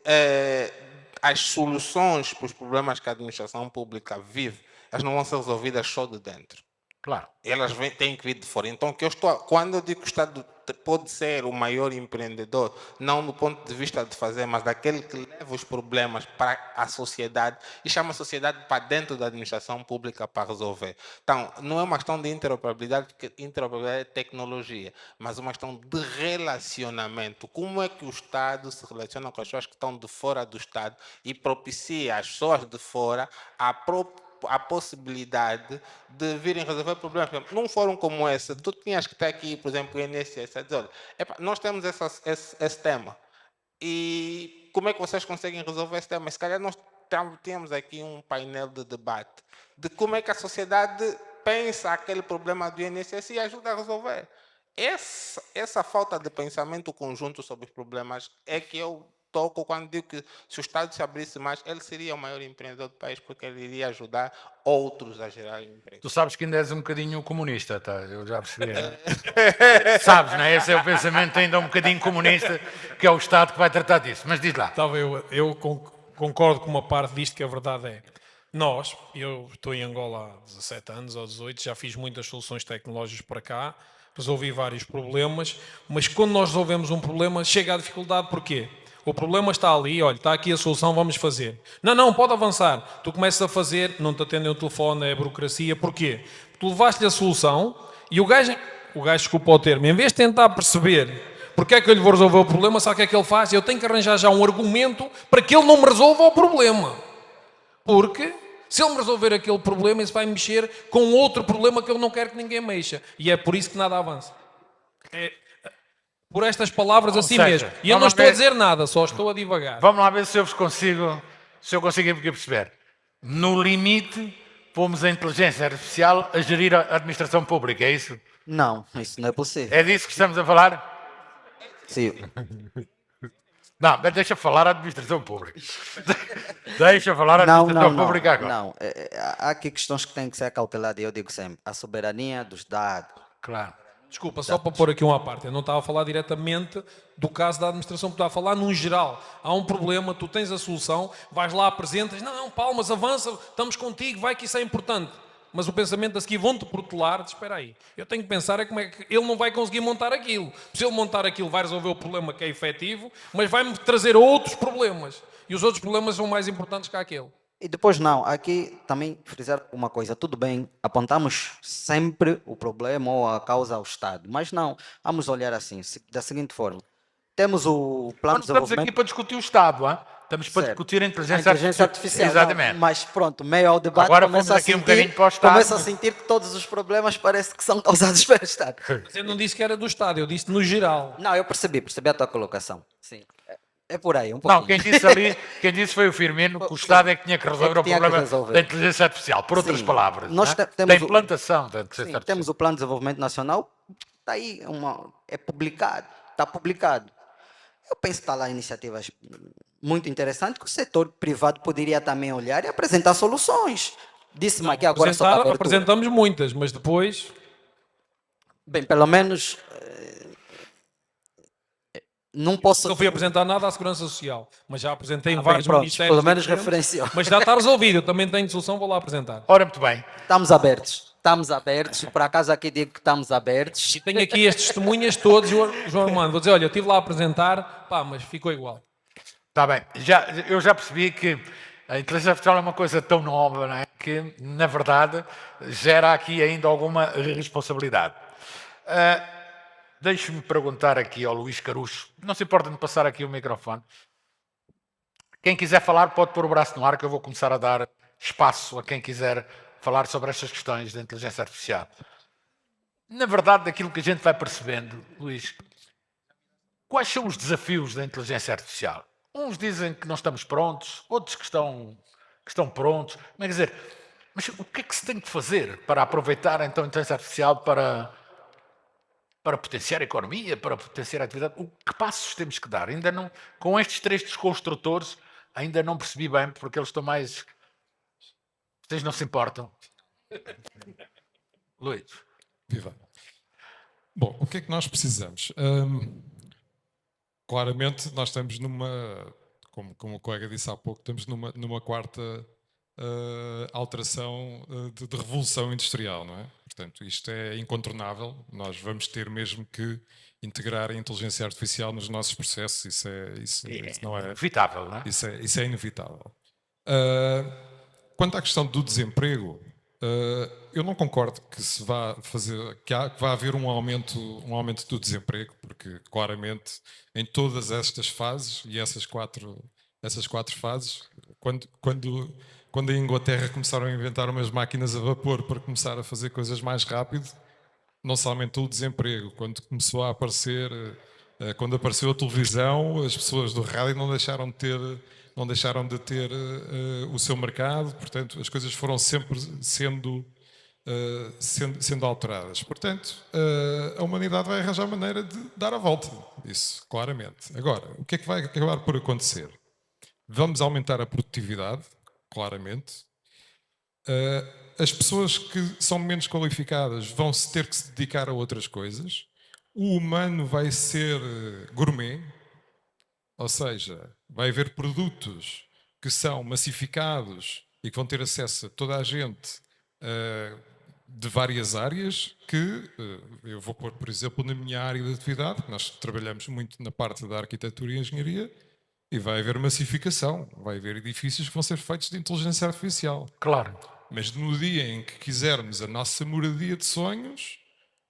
as soluções para os problemas que a administração pública vive, elas não vão ser resolvidas só de dentro. Claro. Elas têm que vir de fora. Então, quando eu digo que o Estado pode ser o maior empreendedor, não do ponto de vista de fazer, mas daquele que leva os problemas para a sociedade e chama a sociedade para dentro da administração pública para resolver. Então, não é uma questão de interoperabilidade, porque interoperabilidade é tecnologia, mas uma questão de relacionamento. Como é que o Estado se relaciona com as pessoas que estão de fora do Estado e propicia às pessoas de fora a possibilidade de virem resolver problemas. Por exemplo, num fórum como esse, tu tinhas que estar aqui, por exemplo, o INSS, a dizer, olha, nós temos esse tema, e como é que vocês conseguem resolver esse tema? Se calhar nós tínhamos aqui um painel de debate de como é que a sociedade pensa aquele problema do INSS e ajuda a resolver. Essa falta de pensamento conjunto sobre os problemas é que eu toco quando digo que se o Estado se abrisse mais, ele seria o maior empreendedor do país, porque ele iria ajudar outros a gerar emprego. Tu sabes que ainda és um bocadinho comunista, tá? Eu já percebi. Sabes, não é? Esse é o pensamento ainda um bocadinho comunista, que é o Estado que vai tratar disso. Mas diz lá. Eu concordo com uma parte disto, que a verdade é, eu estou em Angola há 17 anos ou 18, já fiz muitas soluções tecnológicas para cá, resolvi vários problemas, mas quando nós resolvemos um problema, chega a dificuldade, porquê? O problema está ali, olha, está aqui a solução, vamos fazer. Não, pode avançar. Tu começas a fazer, não te atendem o telefone, é a burocracia. Porquê? Tu levaste-lhe a solução e o gajo, desculpa o termo, em vez de tentar perceber porque é que eu lhe vou resolver o problema, sabe o que é que ele faz? Eu tenho que arranjar já um argumento para que ele não me resolva o problema. Porque se ele me resolver aquele problema, isso vai mexer com outro problema que eu não quero que ninguém mexa. E é por isso que nada avança. Por estas palavras assim mesmo. E eu não estou a dizer nada, só estou a divagar. Vamos lá ver se eu consigo perceber. No limite, pomos a inteligência artificial a gerir a administração pública, é isso? Não, isso não é possível. É disso que estamos a falar? Sim. Não, mas deixa falar a administração pública. Deixa falar a administração pública agora. Não, há aqui questões que têm que ser acauteladas, e eu digo sempre, a soberania dos dados. Claro. Desculpa, só para pôr aqui uma parte. Eu não estava a falar diretamente do caso da administração, estava a falar num geral. Há um problema, tu tens a solução, vais lá, apresentas, não, palmas, avança, estamos contigo, vai que isso é importante. Mas o pensamento a seguir vão-te protelar, espera aí. Eu tenho que pensar como é que ele não vai conseguir montar aquilo. Se ele montar aquilo vai resolver o problema que é efetivo, mas vai-me trazer outros problemas. E os outros problemas são mais importantes que aquele. E depois não, aqui também frisar uma coisa, tudo bem, apontamos sempre o problema ou a causa ao Estado, mas não, vamos olhar assim, da seguinte forma, temos o plano de Não estamos desenvolvimento... aqui para discutir o Estado, hein? Estamos para Certo. discutir a inteligência artificial. Exatamente. Não, mas pronto, meio ao debate, Agora fomos aqui um bocadinho para o Estado. começo a sentir que todos os problemas parece que são causados pelo Estado. Mas eu não disse que era do Estado, eu disse no geral. Não, eu percebi a tua colocação, sim. É por aí, um pouquinho. Não, quem disse foi o Firmino que o Estado é que tinha que resolver o problema da inteligência artificial, por outras palavras. Nós da temos implantação da inteligência artificial. Temos o Plano de Desenvolvimento Nacional, está aí, é publicado, está publicado. Eu penso que está lá iniciativas muito interessantes que o setor privado poderia também olhar e apresentar soluções. Disse-me aqui agora só para apresentamos muitas, mas depois... Bem, pelo menos... Não posso... Não fui apresentar nada à Segurança Social, mas já apresentei em vários ministérios. Pelo menos referenciou. Mas já está resolvido, eu também tenho solução, vou lá apresentar. Ora, muito bem. Estamos abertos, por acaso aqui digo que estamos abertos. E tenho aqui as testemunhas todas, João Armando, vou dizer, olha, eu estive lá a apresentar, pá, mas ficou igual. Está bem, eu já percebi que a inteligência artificial é uma coisa tão nova, não é? Que, na verdade, gera aqui ainda alguma responsabilidade. Deixe-me perguntar aqui ao Luís Carucho, não se importa de passar aqui o microfone. Quem quiser falar pode pôr o braço no ar, que eu vou começar a dar espaço a quem quiser falar sobre estas questões da inteligência artificial. Na verdade, daquilo que a gente vai percebendo, Luís, quais são os desafios da inteligência artificial? Uns dizem que não estamos prontos, outros que estão prontos. Quer dizer, mas o que é que se tem que fazer para aproveitar então a inteligência artificial para potenciar a economia, para potenciar a atividade? Que passos temos que dar? Ainda não, com estes três desconstrutores, ainda não percebi bem, porque eles estão mais... Vocês não se importam? Luís. Viva. Bom, o que é que nós precisamos? Claramente, nós estamos como o colega disse há pouco, estamos numa quarta alteração de revolução industrial, não é? Portanto, isto é incontornável, nós vamos ter mesmo que integrar a inteligência artificial nos nossos processos, isso não é inevitável, não é? Isso é inevitável. Quanto à questão do desemprego, eu não concordo que vá haver um aumento do desemprego, porque claramente em todas estas fases, e essas quatro fases, quando a Inglaterra começaram a inventar umas máquinas a vapor para começar a fazer coisas mais rápido, não se aumentou o desemprego. Quando começou a aparecer, quando apareceu a televisão, as pessoas do rádio não deixaram de ter o seu mercado, portanto as coisas foram sempre sendo alteradas. Portanto, a humanidade vai arranjar maneira de dar a volta, isso, claramente. Agora, o que é que vai acabar por acontecer? Vamos aumentar a produtividade, claramente. As pessoas que são menos qualificadas vão ter que se dedicar a outras coisas. O humano vai ser gourmet, ou seja, vai haver produtos que são massificados e que vão ter acesso a toda a gente de várias áreas que, eu vou pôr, por exemplo, na minha área de atividade, nós trabalhamos muito na parte da arquitetura e engenharia, e vai haver massificação, vai haver edifícios que vão ser feitos de inteligência artificial. Claro. Mas no dia em que quisermos a nossa moradia de sonhos,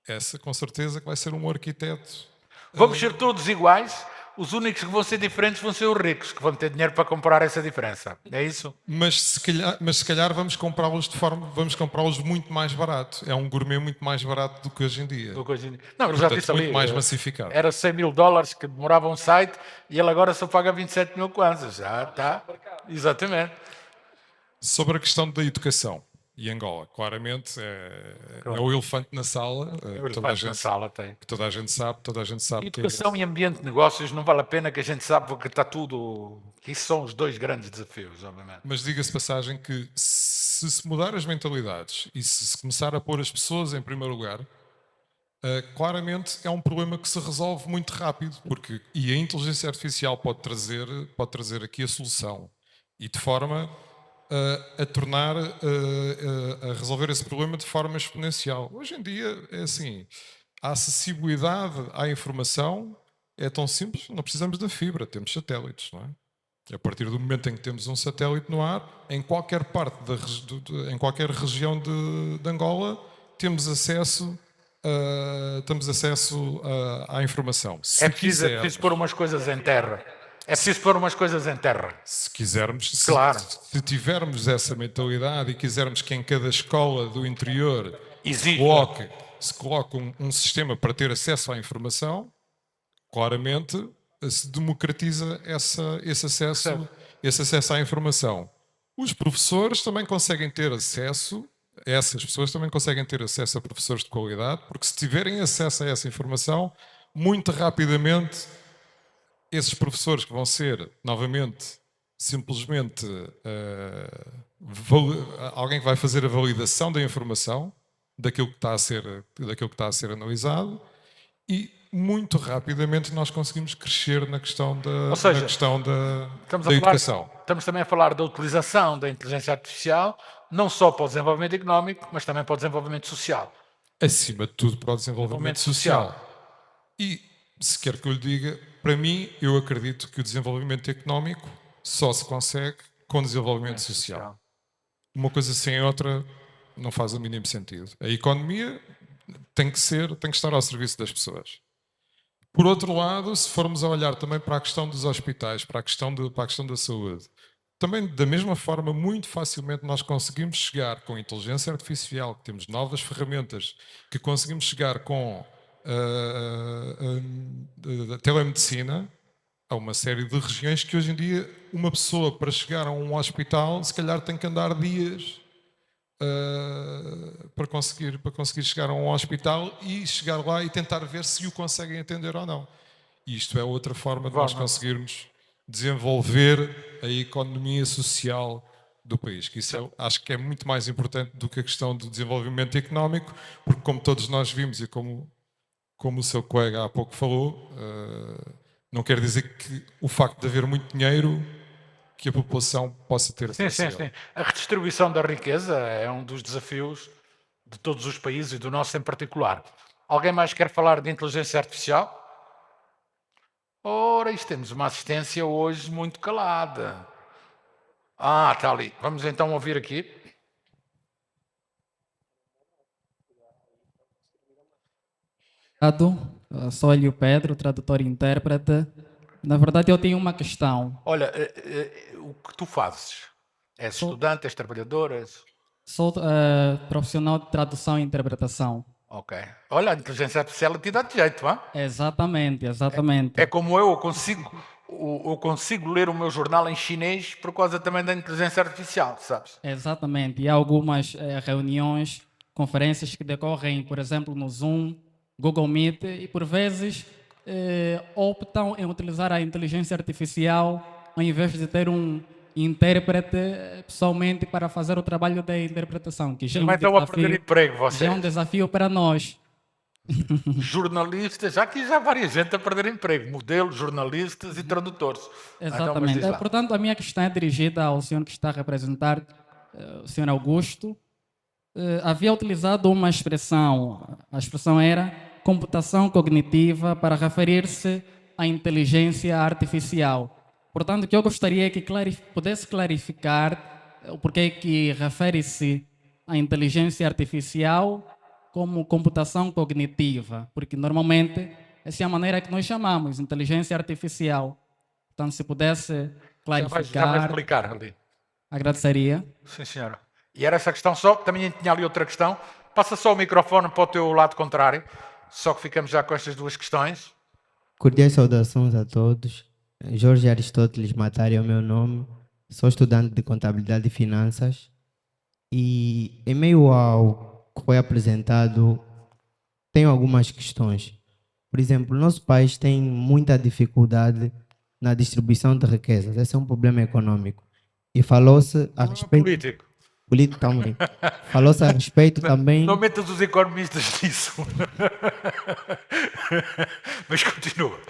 essa com certeza que vai ser um arquiteto. Vamos ser todos iguais, os únicos que vão ser diferentes vão ser os ricos, que vão ter dinheiro para comprar essa diferença. É isso? Mas se calhar vamos comprá-los muito mais barato. É um gourmet muito mais barato do que hoje em dia. Não, eu já disse ali, muito mais massificado. Era $100.000 que demorava um site e ele agora só paga 27 mil kwanzas. Já está. Exatamente. Sobre a questão da educação e Angola, claramente é o elefante na sala. O elefante na sala tem. Que toda a gente sabe. Educação e ambiente de negócios não vale a pena, que a gente sabe que está tudo... Que isso são os dois grandes desafios, obviamente. Mas diga-se passagem que se mudar as mentalidades e se começar a pôr as pessoas em primeiro lugar, claramente é um problema que se resolve muito rápido, e a inteligência artificial pode trazer aqui a solução, e de forma a resolver esse problema de forma exponencial. Hoje em dia é assim, a acessibilidade à informação é tão simples, não precisamos da fibra, temos satélites, não é? A partir do momento em que temos um satélite no ar, em qualquer parte, em qualquer região de Angola, temos acesso à informação. É preciso pôr umas coisas em terra. Se quisermos, claro. se tivermos essa mentalidade e quisermos que em cada escola do interior se coloque um sistema para ter acesso à informação, claramente se democratiza esse acesso à informação. Os professores também conseguem ter acesso, essas pessoas também conseguem ter acesso a professores de qualidade, porque se tiverem acesso a essa informação, muito rapidamente esses professores que vão ser, novamente, simplesmente alguém que vai fazer a validação da informação, daquilo que está a ser analisado, e muito rapidamente nós conseguimos crescer na questão da educação. Estamos também a falar da utilização da inteligência artificial, não só para o desenvolvimento económico, mas também para o desenvolvimento social. Acima de tudo para o desenvolvimento social. E, se quer que eu lhe diga, para mim, eu acredito que o desenvolvimento económico só se consegue com desenvolvimento social. Uma coisa sem a outra não faz o mínimo sentido. A economia tem que estar ao serviço das pessoas. Por outro lado, se formos a olhar também para a questão dos hospitais, para a questão da saúde, também da mesma forma, muito facilmente nós conseguimos chegar com a inteligência artificial, que temos novas ferramentas, que conseguimos chegar com a telemedicina a uma série de regiões que hoje em dia uma pessoa para chegar a um hospital se calhar tem que andar dias para conseguir chegar a um hospital e chegar lá e tentar ver se o conseguem atender ou não. E isto é outra forma de nós conseguirmos desenvolver a economia social do país, que isso acho que é muito mais importante do que a questão do desenvolvimento económico, porque como todos nós vimos e como o seu colega há pouco falou, não quer dizer que o facto de haver muito dinheiro que a população possa ter acesso. Sim. A redistribuição da riqueza é um dos desafios de todos os países e do nosso em particular. Alguém mais quer falar de inteligência artificial? Ora, isto temos uma assistência hoje muito calada. Está ali. Vamos então ouvir aqui. Sou Hélio Pedro, tradutor e intérprete. Na verdade, eu tenho uma questão. Olha, o que tu fazes? És estudante, és trabalhador? Sou profissional de tradução e interpretação. Ok. Olha, a inteligência artificial te dá de jeito, não é? Exatamente. É como eu consigo ler o meu jornal em chinês por causa também da inteligência artificial, sabes? Exatamente. E há algumas reuniões, conferências que decorrem, por exemplo, no Zoom, Google Meet, e por vezes optam em utilizar a inteligência artificial ao invés de ter um intérprete pessoalmente para fazer o trabalho da interpretação, que já estão a perder emprego, vocês. Já é um desafio para nós. Jornalistas, já aqui já há várias gente a perder emprego, modelos, jornalistas e tradutores. Exatamente. Então, portanto, a minha questão é dirigida ao senhor que está a representar, o senhor Augusto. Havia utilizado uma expressão, a expressão era computação cognitiva para referir-se à inteligência artificial. Portanto, que eu gostaria que pudesse clarificar o porquê que refere-se à inteligência artificial como computação cognitiva, porque normalmente essa é a maneira que nós chamamos, inteligência artificial. Portanto, se pudesse clarificar... Já vai explicar ali. Agradeceria. Sim, senhora. E era essa questão só, também tinha ali outra questão. Passa só o microfone para o teu lado contrário, só que ficamos já com estas duas questões. Cordiais saudações a todos. Jorge Aristóteles Matari é o meu nome. sou estudante de contabilidade e finanças e, em meio ao que foi apresentado, tenho algumas questões. Por exemplo, nosso país tem muita dificuldade na distribuição de riquezas. Esse é um problema econômico. E falou-se a respeito... Político. Político também. Falou-se a respeito também... Não metas os economistas nisso. Mas continua.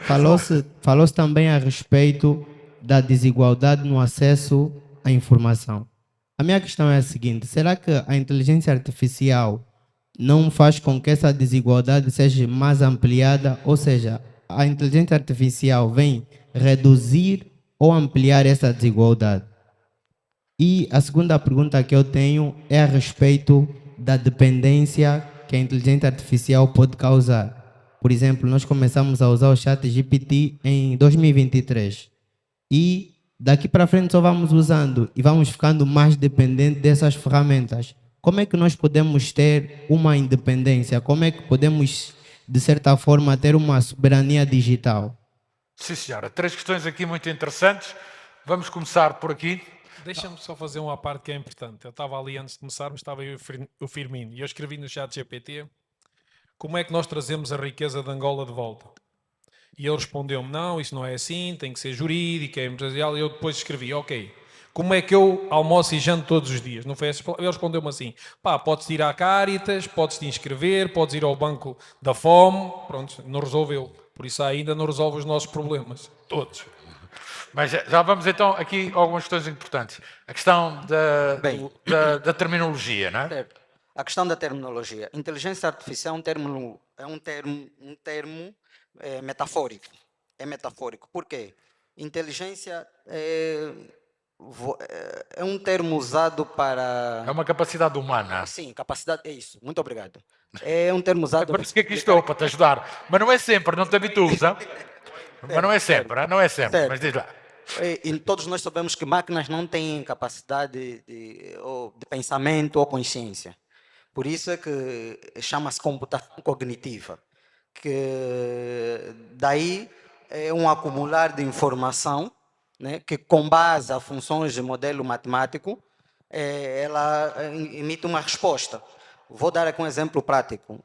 Falou-se também a respeito da desigualdade no acesso à informação. A minha questão é a seguinte: será que a inteligência artificial não faz com que essa desigualdade seja mais ampliada? Ou seja, a inteligência artificial vem reduzir ou ampliar essa desigualdade? E a segunda pergunta que eu tenho é a respeito da dependência que a inteligência artificial pode causar. Por exemplo, nós começamos a usar o ChatGPT em 2023 e daqui para frente só vamos usando e vamos ficando mais dependentes dessas ferramentas. Como é que nós podemos ter uma independência? Como é que podemos, de certa forma, ter uma soberania digital? Sim, senhora. 3 questões aqui muito interessantes. Vamos começar por aqui. Deixa-me só fazer uma parte que é importante. Eu estava ali antes de começarmos, estava eu e o Firmino, e eu escrevi no chat GPT como é que nós trazemos a riqueza de Angola de volta. E ele respondeu-me, não, isso não é assim, tem que ser jurídico, é empresarial. E eu depois escrevi, ok, como é que eu almoço e janto todos os dias? Não foi essa... Ele respondeu-me assim, pá, podes ir à Caritas, podes te inscrever, podes ir ao Banco da Fome. Pronto, não resolveu. Por isso ainda não resolve os nossos problemas, todos. Mas já vamos então aqui a algumas questões importantes. A questão da terminologia, não é? Certo. A questão da terminologia. Inteligência artificial é um termo metafórico. É metafórico. Por quê? Inteligência é um termo usado para... É uma capacidade humana. Sim, capacidade, é isso. Muito obrigado. É um termo usado... É por isso que aqui estou, para te ajudar. Mas não é sempre, não te habitues, não? Mas não é sempre, não é sempre. Certo. Mas diz lá. E todos nós sabemos que máquinas não têm capacidade de pensamento ou consciência. Por isso é que chama-se computação cognitiva, que daí é um acumular de informação, né, que com base a funções de modelo matemático, ela emite uma resposta. Vou dar aqui um exemplo prático.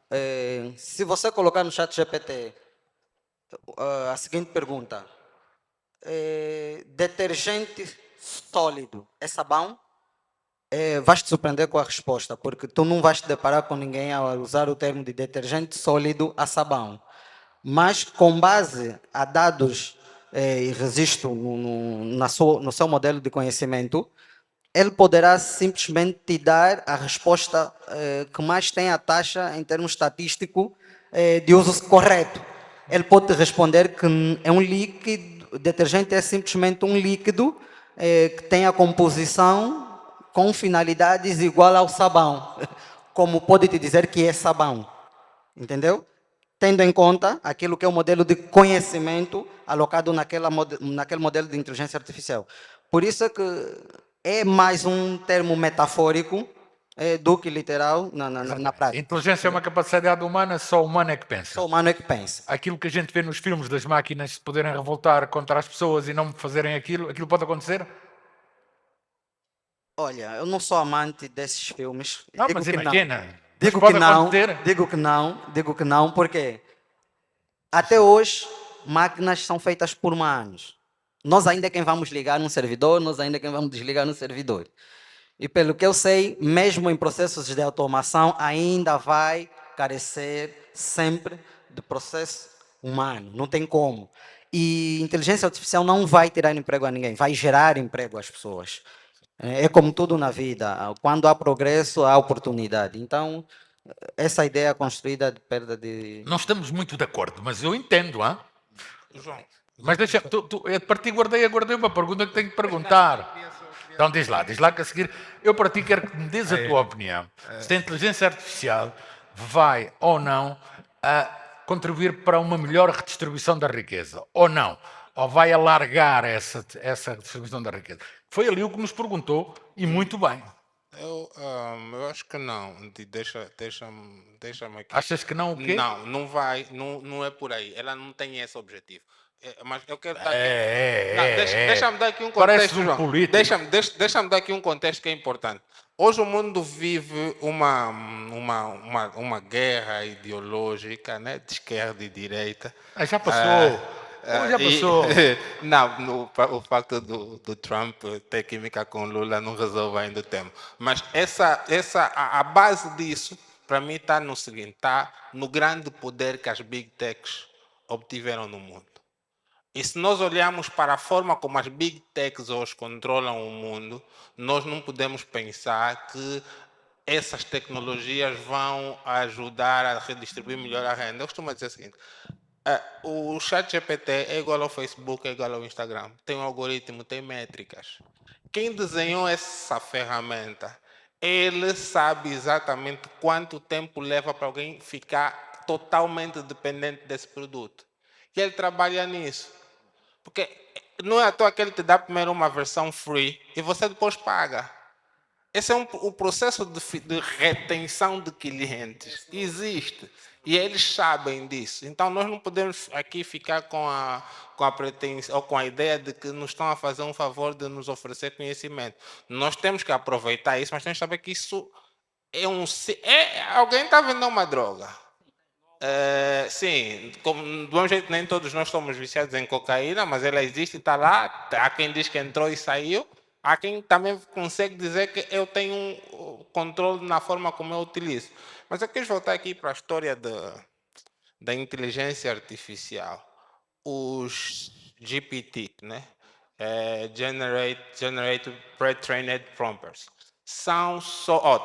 Se você colocar no chat GPT a seguinte pergunta: detergente sólido é sabão? Vais te surpreender com a resposta, porque tu não vais te deparar com ninguém a usar o termo de detergente sólido a sabão. Mas com base a dados e registro no seu modelo de conhecimento, ele poderá simplesmente te dar a resposta que mais tem a taxa em termos estatísticos de uso correto. Ele pode te responder que é um líquido, detergente é simplesmente um líquido que tem a composição com finalidades igual ao sabão, como pode te dizer que é sabão, entendeu? Tendo em conta aquilo que é o modelo de conhecimento alocado naquele modelo de inteligência artificial. Por isso é que é mais um termo metafórico do que literal na prática. Inteligência é uma capacidade humana, só o humano é que pensa. Só o humano é que pensa. Aquilo que a gente vê nos filmes das máquinas se poderem revoltar contra as pessoas e não fazerem aquilo pode acontecer? Olha, eu não sou amante desses filmes. Não, mas imagina. Digo que não, porque até hoje máquinas são feitas por humanos. Nós ainda é quem vamos ligar num servidor, nós ainda é quem vamos desligar no servidor. E pelo que eu sei, mesmo em processos de automação, ainda vai carecer sempre de processo humano. Não tem como. E inteligência artificial não vai tirar emprego a ninguém, vai gerar emprego às pessoas. É como tudo na vida, quando há progresso, há oportunidade. Então, essa ideia construída de perda de... Não estamos muito de acordo, mas eu entendo, hein? João, Mas deixa, eu para ti guardei uma pergunta que tenho que perguntar. Então diz lá que a seguir, eu para ti quero que me dês a tua opinião. Se a inteligência artificial vai ou não a contribuir para uma melhor redistribuição da riqueza, ou não, ou vai alargar essa redistribuição da riqueza. Foi ali o que nos perguntou, e muito bem. eu acho que não. Deixa-me aqui. Achas que não o quê? Não vai, não é por aí. Ela não tem esse objetivo. Mas eu quero dar deixa-me dar aqui um contexto, Parece um João. político. Deixa-me dar aqui um contexto que é importante. Hoje o mundo vive uma guerra ideológica, né, de esquerda e direita. Já passou. Já passou. Não, o facto do Trump ter química com Lula não resolve ainda o tema. Mas a base disso, para mim, está no seguinte: está no grande poder que as Big Techs obtiveram no mundo. E se nós olharmos para a forma como as Big Techs hoje controlam o mundo, nós não podemos pensar que essas tecnologias vão ajudar a redistribuir melhor a renda. Eu costumo dizer o seguinte: o ChatGPT é igual ao Facebook, é igual ao Instagram. Tem um algoritmo, tem métricas. Quem desenhou essa ferramenta, ele sabe exatamente quanto tempo leva para alguém ficar totalmente dependente desse produto. E ele trabalha nisso. Porque não é à toa que ele te dá primeiro uma versão free e você depois paga. Esse é o processo de retenção de clientes. Existe. E eles sabem disso. Então, nós não podemos aqui ficar com a pretensão ou com a ideia de que nos estão a fazer um favor de nos oferecer conhecimento. Nós temos que aproveitar isso, mas temos que saber que isso é alguém está vendendo uma droga. Sim, do mesmo jeito nem todos nós somos viciados em cocaína, mas ela existe e está lá. Há quem diz que entrou e saiu. Há quem também consegue dizer que eu tenho um controle na forma como eu utilizo. Mas eu quero voltar aqui para a história da inteligência artificial. Os GPT, né? Generated Pre-trained Prompters.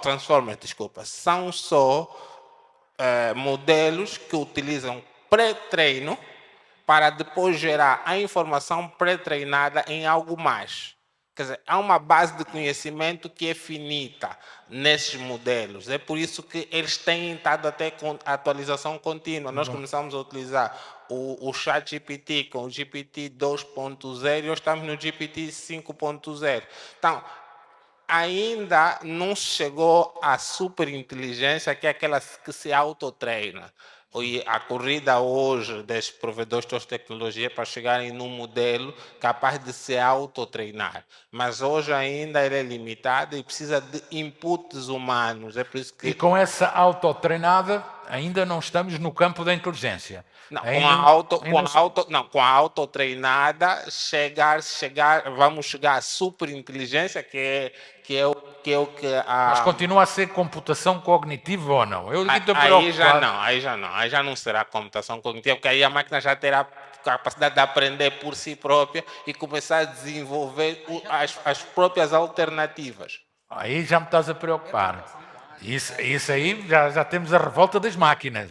Transformers, desculpa. São só modelos que utilizam pré-treino para depois gerar a informação pré-treinada em algo mais. Quer dizer, há uma base de conhecimento que é finita nesses modelos. É por isso que eles têm estado até com atualização contínua. Nós começamos a utilizar o ChatGPT com o GPT 2.0 e hoje estamos no GPT 5.0. Então, ainda não chegou à superinteligência, que é aquela que se autotreina. E a corrida hoje desses provedores de tecnologia para chegarem num modelo capaz de se autotreinar. Mas hoje ainda ele é limitado e precisa de inputs humanos. É por isso que... E com essa autotreinada ainda não estamos no campo da inteligência. Não, com a autotreinada vamos chegar à superinteligência, que é o que Mas continua a ser computação cognitiva ou não? Aí já não será computação cognitiva, porque aí a máquina já terá capacidade de aprender por si própria e começar a desenvolver as próprias alternativas. Aí já me estás a preocupar. Isso aí já temos a revolta das máquinas.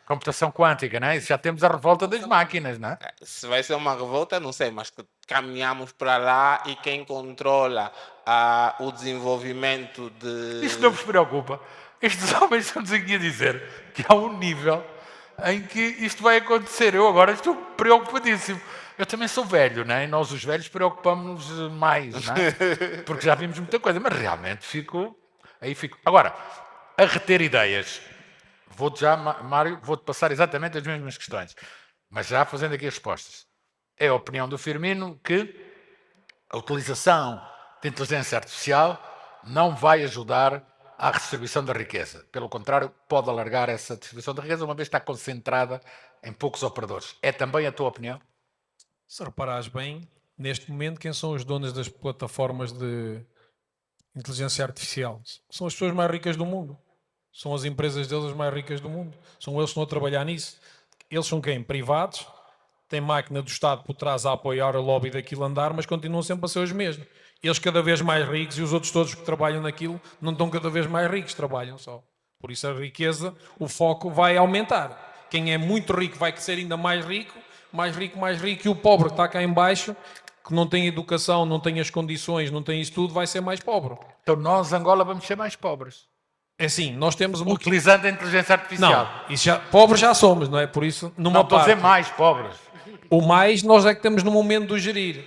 Computação quântica, né? Isso já temos a revolta das máquinas, né? Se vai ser uma revolta, não sei, mas caminhamos para lá e quem controla o desenvolvimento de... Isso não vos preocupa. Estes homens estão-nos aqui a dizer que há um nível em que isto vai acontecer. Eu agora estou preocupadíssimo. Eu também sou velho, né? E nós os velhos preocupamos-nos mais, né? Porque já vimos muita coisa, mas realmente fico. Agora, a reter ideias. Mário, vou-te passar exatamente as mesmas questões, mas já fazendo aqui as respostas. É a opinião do Firmino que a utilização de inteligência artificial não vai ajudar à redistribuição da riqueza. Pelo contrário, pode alargar essa distribuição da riqueza, uma vez que está concentrada em poucos operadores. É também a tua opinião? Se reparares bem, neste momento, quem são os donos das plataformas de inteligência artificial? São as pessoas mais ricas do mundo. São as empresas deles as mais ricas do mundo. São eles que estão a trabalhar nisso. Eles são quem? Privados. Tem máquina do Estado por trás a apoiar o lobby daquilo andar, mas continuam sempre a ser os mesmos. Eles cada vez mais ricos e os outros todos que trabalham naquilo não estão cada vez mais ricos, trabalham só. Por isso a riqueza, o foco vai aumentar. Quem é muito rico vai ser ainda mais rico, e o pobre que está cá em baixo, que não tem educação, não tem as condições, não tem isso tudo, vai ser mais pobre. Então nós, Angola, vamos ser mais pobres. É assim, nós temos... Utilizando a inteligência artificial. Não, pobres já somos, não é? Por isso, numa parte... Não, estou a dizer mais pobres. O mais nós é que temos no momento de gerir.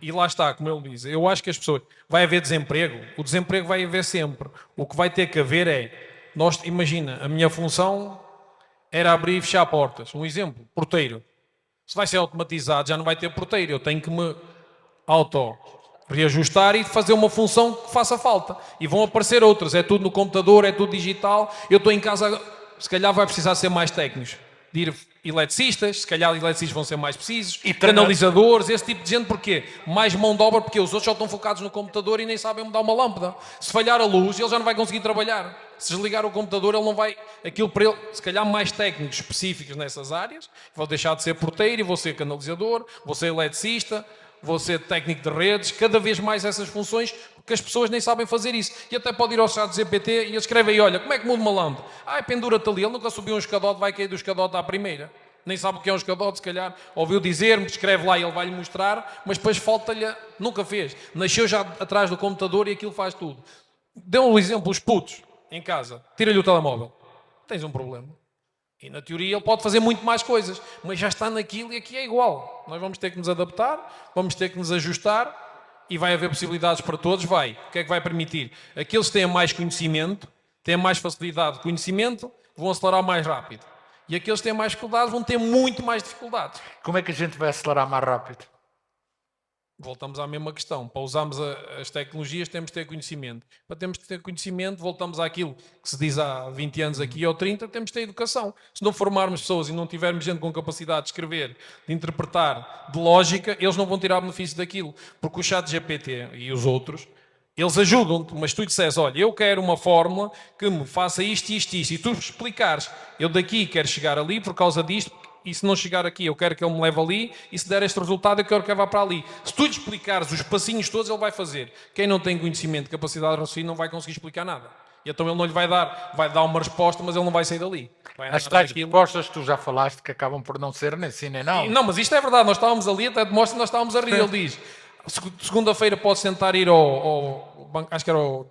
E lá está, como ele diz. Eu acho que as pessoas... Vai haver desemprego? O desemprego vai haver sempre. O que vai ter que haver é... Imagina, a minha função era abrir e fechar portas. Um exemplo, porteiro. Se vai ser automatizado, já não vai ter porteiro. Eu tenho que me reajustar e fazer uma função que faça falta. E vão aparecer outras. É tudo no computador, é tudo digital. Eu estou em casa, se calhar vai precisar ser mais técnicos. De ir eletricistas, se calhar eletricistas vão ser mais precisos, e canalizadores, esse tipo de gente, porquê? Mais mão de obra, porque os outros só estão focados no computador e nem sabem mudar uma lâmpada. Se falhar a luz, ele já não vai conseguir trabalhar. Se desligar o computador, ele não vai... Aquilo para ele, se calhar mais técnicos específicos nessas áreas, vou deixar de ser porteiro e vou ser canalizador, vou ser eletricista, vou ser técnico de redes, cada vez mais essas funções, porque as pessoas nem sabem fazer isso. E até pode ir ao chat GPT e ele escreve aí, olha, como é que muda uma lâmpada? Pendura-te ali, ele nunca subiu um escadote, vai cair do escadote à primeira. Nem sabe o que é um escadote, se calhar. Ouviu dizer-me, escreve lá e ele vai-lhe mostrar, mas depois falta-lhe, nunca fez. Nasceu já atrás do computador e aquilo faz tudo. Deu um exemplo, os putos, em casa, tira-lhe o telemóvel. Tens um problema. E na teoria ele pode fazer muito mais coisas, mas já está naquilo e aqui é igual. Nós vamos ter que nos adaptar, vamos ter que nos ajustar e vai haver possibilidades para todos, vai. O que é que vai permitir? Aqueles que têm mais conhecimento, têm mais facilidade de conhecimento, vão acelerar mais rápido. E aqueles que têm mais dificuldades vão ter muito mais dificuldades. Como é que a gente vai acelerar mais rápido? Voltamos à mesma questão. Para usarmos as tecnologias temos de ter conhecimento. Para termos de ter conhecimento, voltamos àquilo que se diz há 20 anos aqui ou 30, temos de ter educação. Se não formarmos pessoas e não tivermos gente com capacidade de escrever, de interpretar, de lógica, eles não vão tirar benefício daquilo. Porque o chat GPT e os outros, eles ajudam-te, mas tu disseres, olha, eu quero uma fórmula que me faça isto, isto, isto, e tu explicares, eu daqui quero chegar ali por causa disto, e se não chegar aqui, eu quero que ele me leve ali, e se der este resultado, eu quero que ele vá para ali. Se tu lhe explicares os passinhos todos, ele vai fazer. Quem não tem conhecimento, capacidade de raciocínio, não vai conseguir explicar nada. E então ele não lhe vai dar uma resposta, mas ele não vai sair dali. As tais respostas que tu já falaste que acabam por não ser nem sim nem não. Não, mas isto é verdade, nós estávamos ali, até te mostro que nós estávamos a rir. Ele diz, segunda-feira podes tentar ir ao banco, acho que era o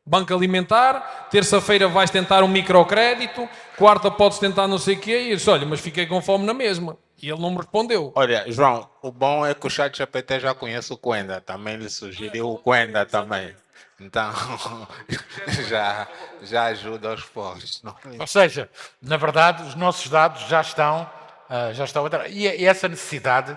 Banco Alimentar, terça-feira vais tentar um microcrédito, quarta podes tentar não sei o quê, e eu disse, olha, mas fiquei com fome na mesma. E ele não me respondeu. Olha, João, o bom é que o chat GPT já conhece o Quenda, também lhe sugeriu o Quenda também. Então, já ajuda aos pobres. Ou seja, na verdade, os nossos dados já estão e essa necessidade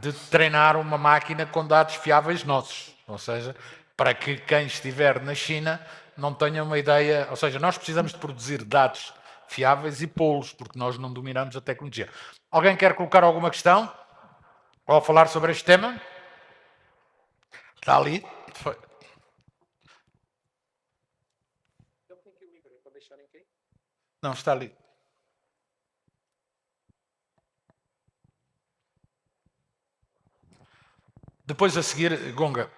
de treinar uma máquina com dados fiáveis nossos, ou seja, para que quem estiver na China não tenha uma ideia, ou seja, nós precisamos de produzir dados fiáveis e pô-los, porque nós não dominamos a tecnologia. Alguém quer colocar alguma questão? Ou falar sobre este tema? Está ali. Foi. Não, está ali. Depois a seguir, Gonga,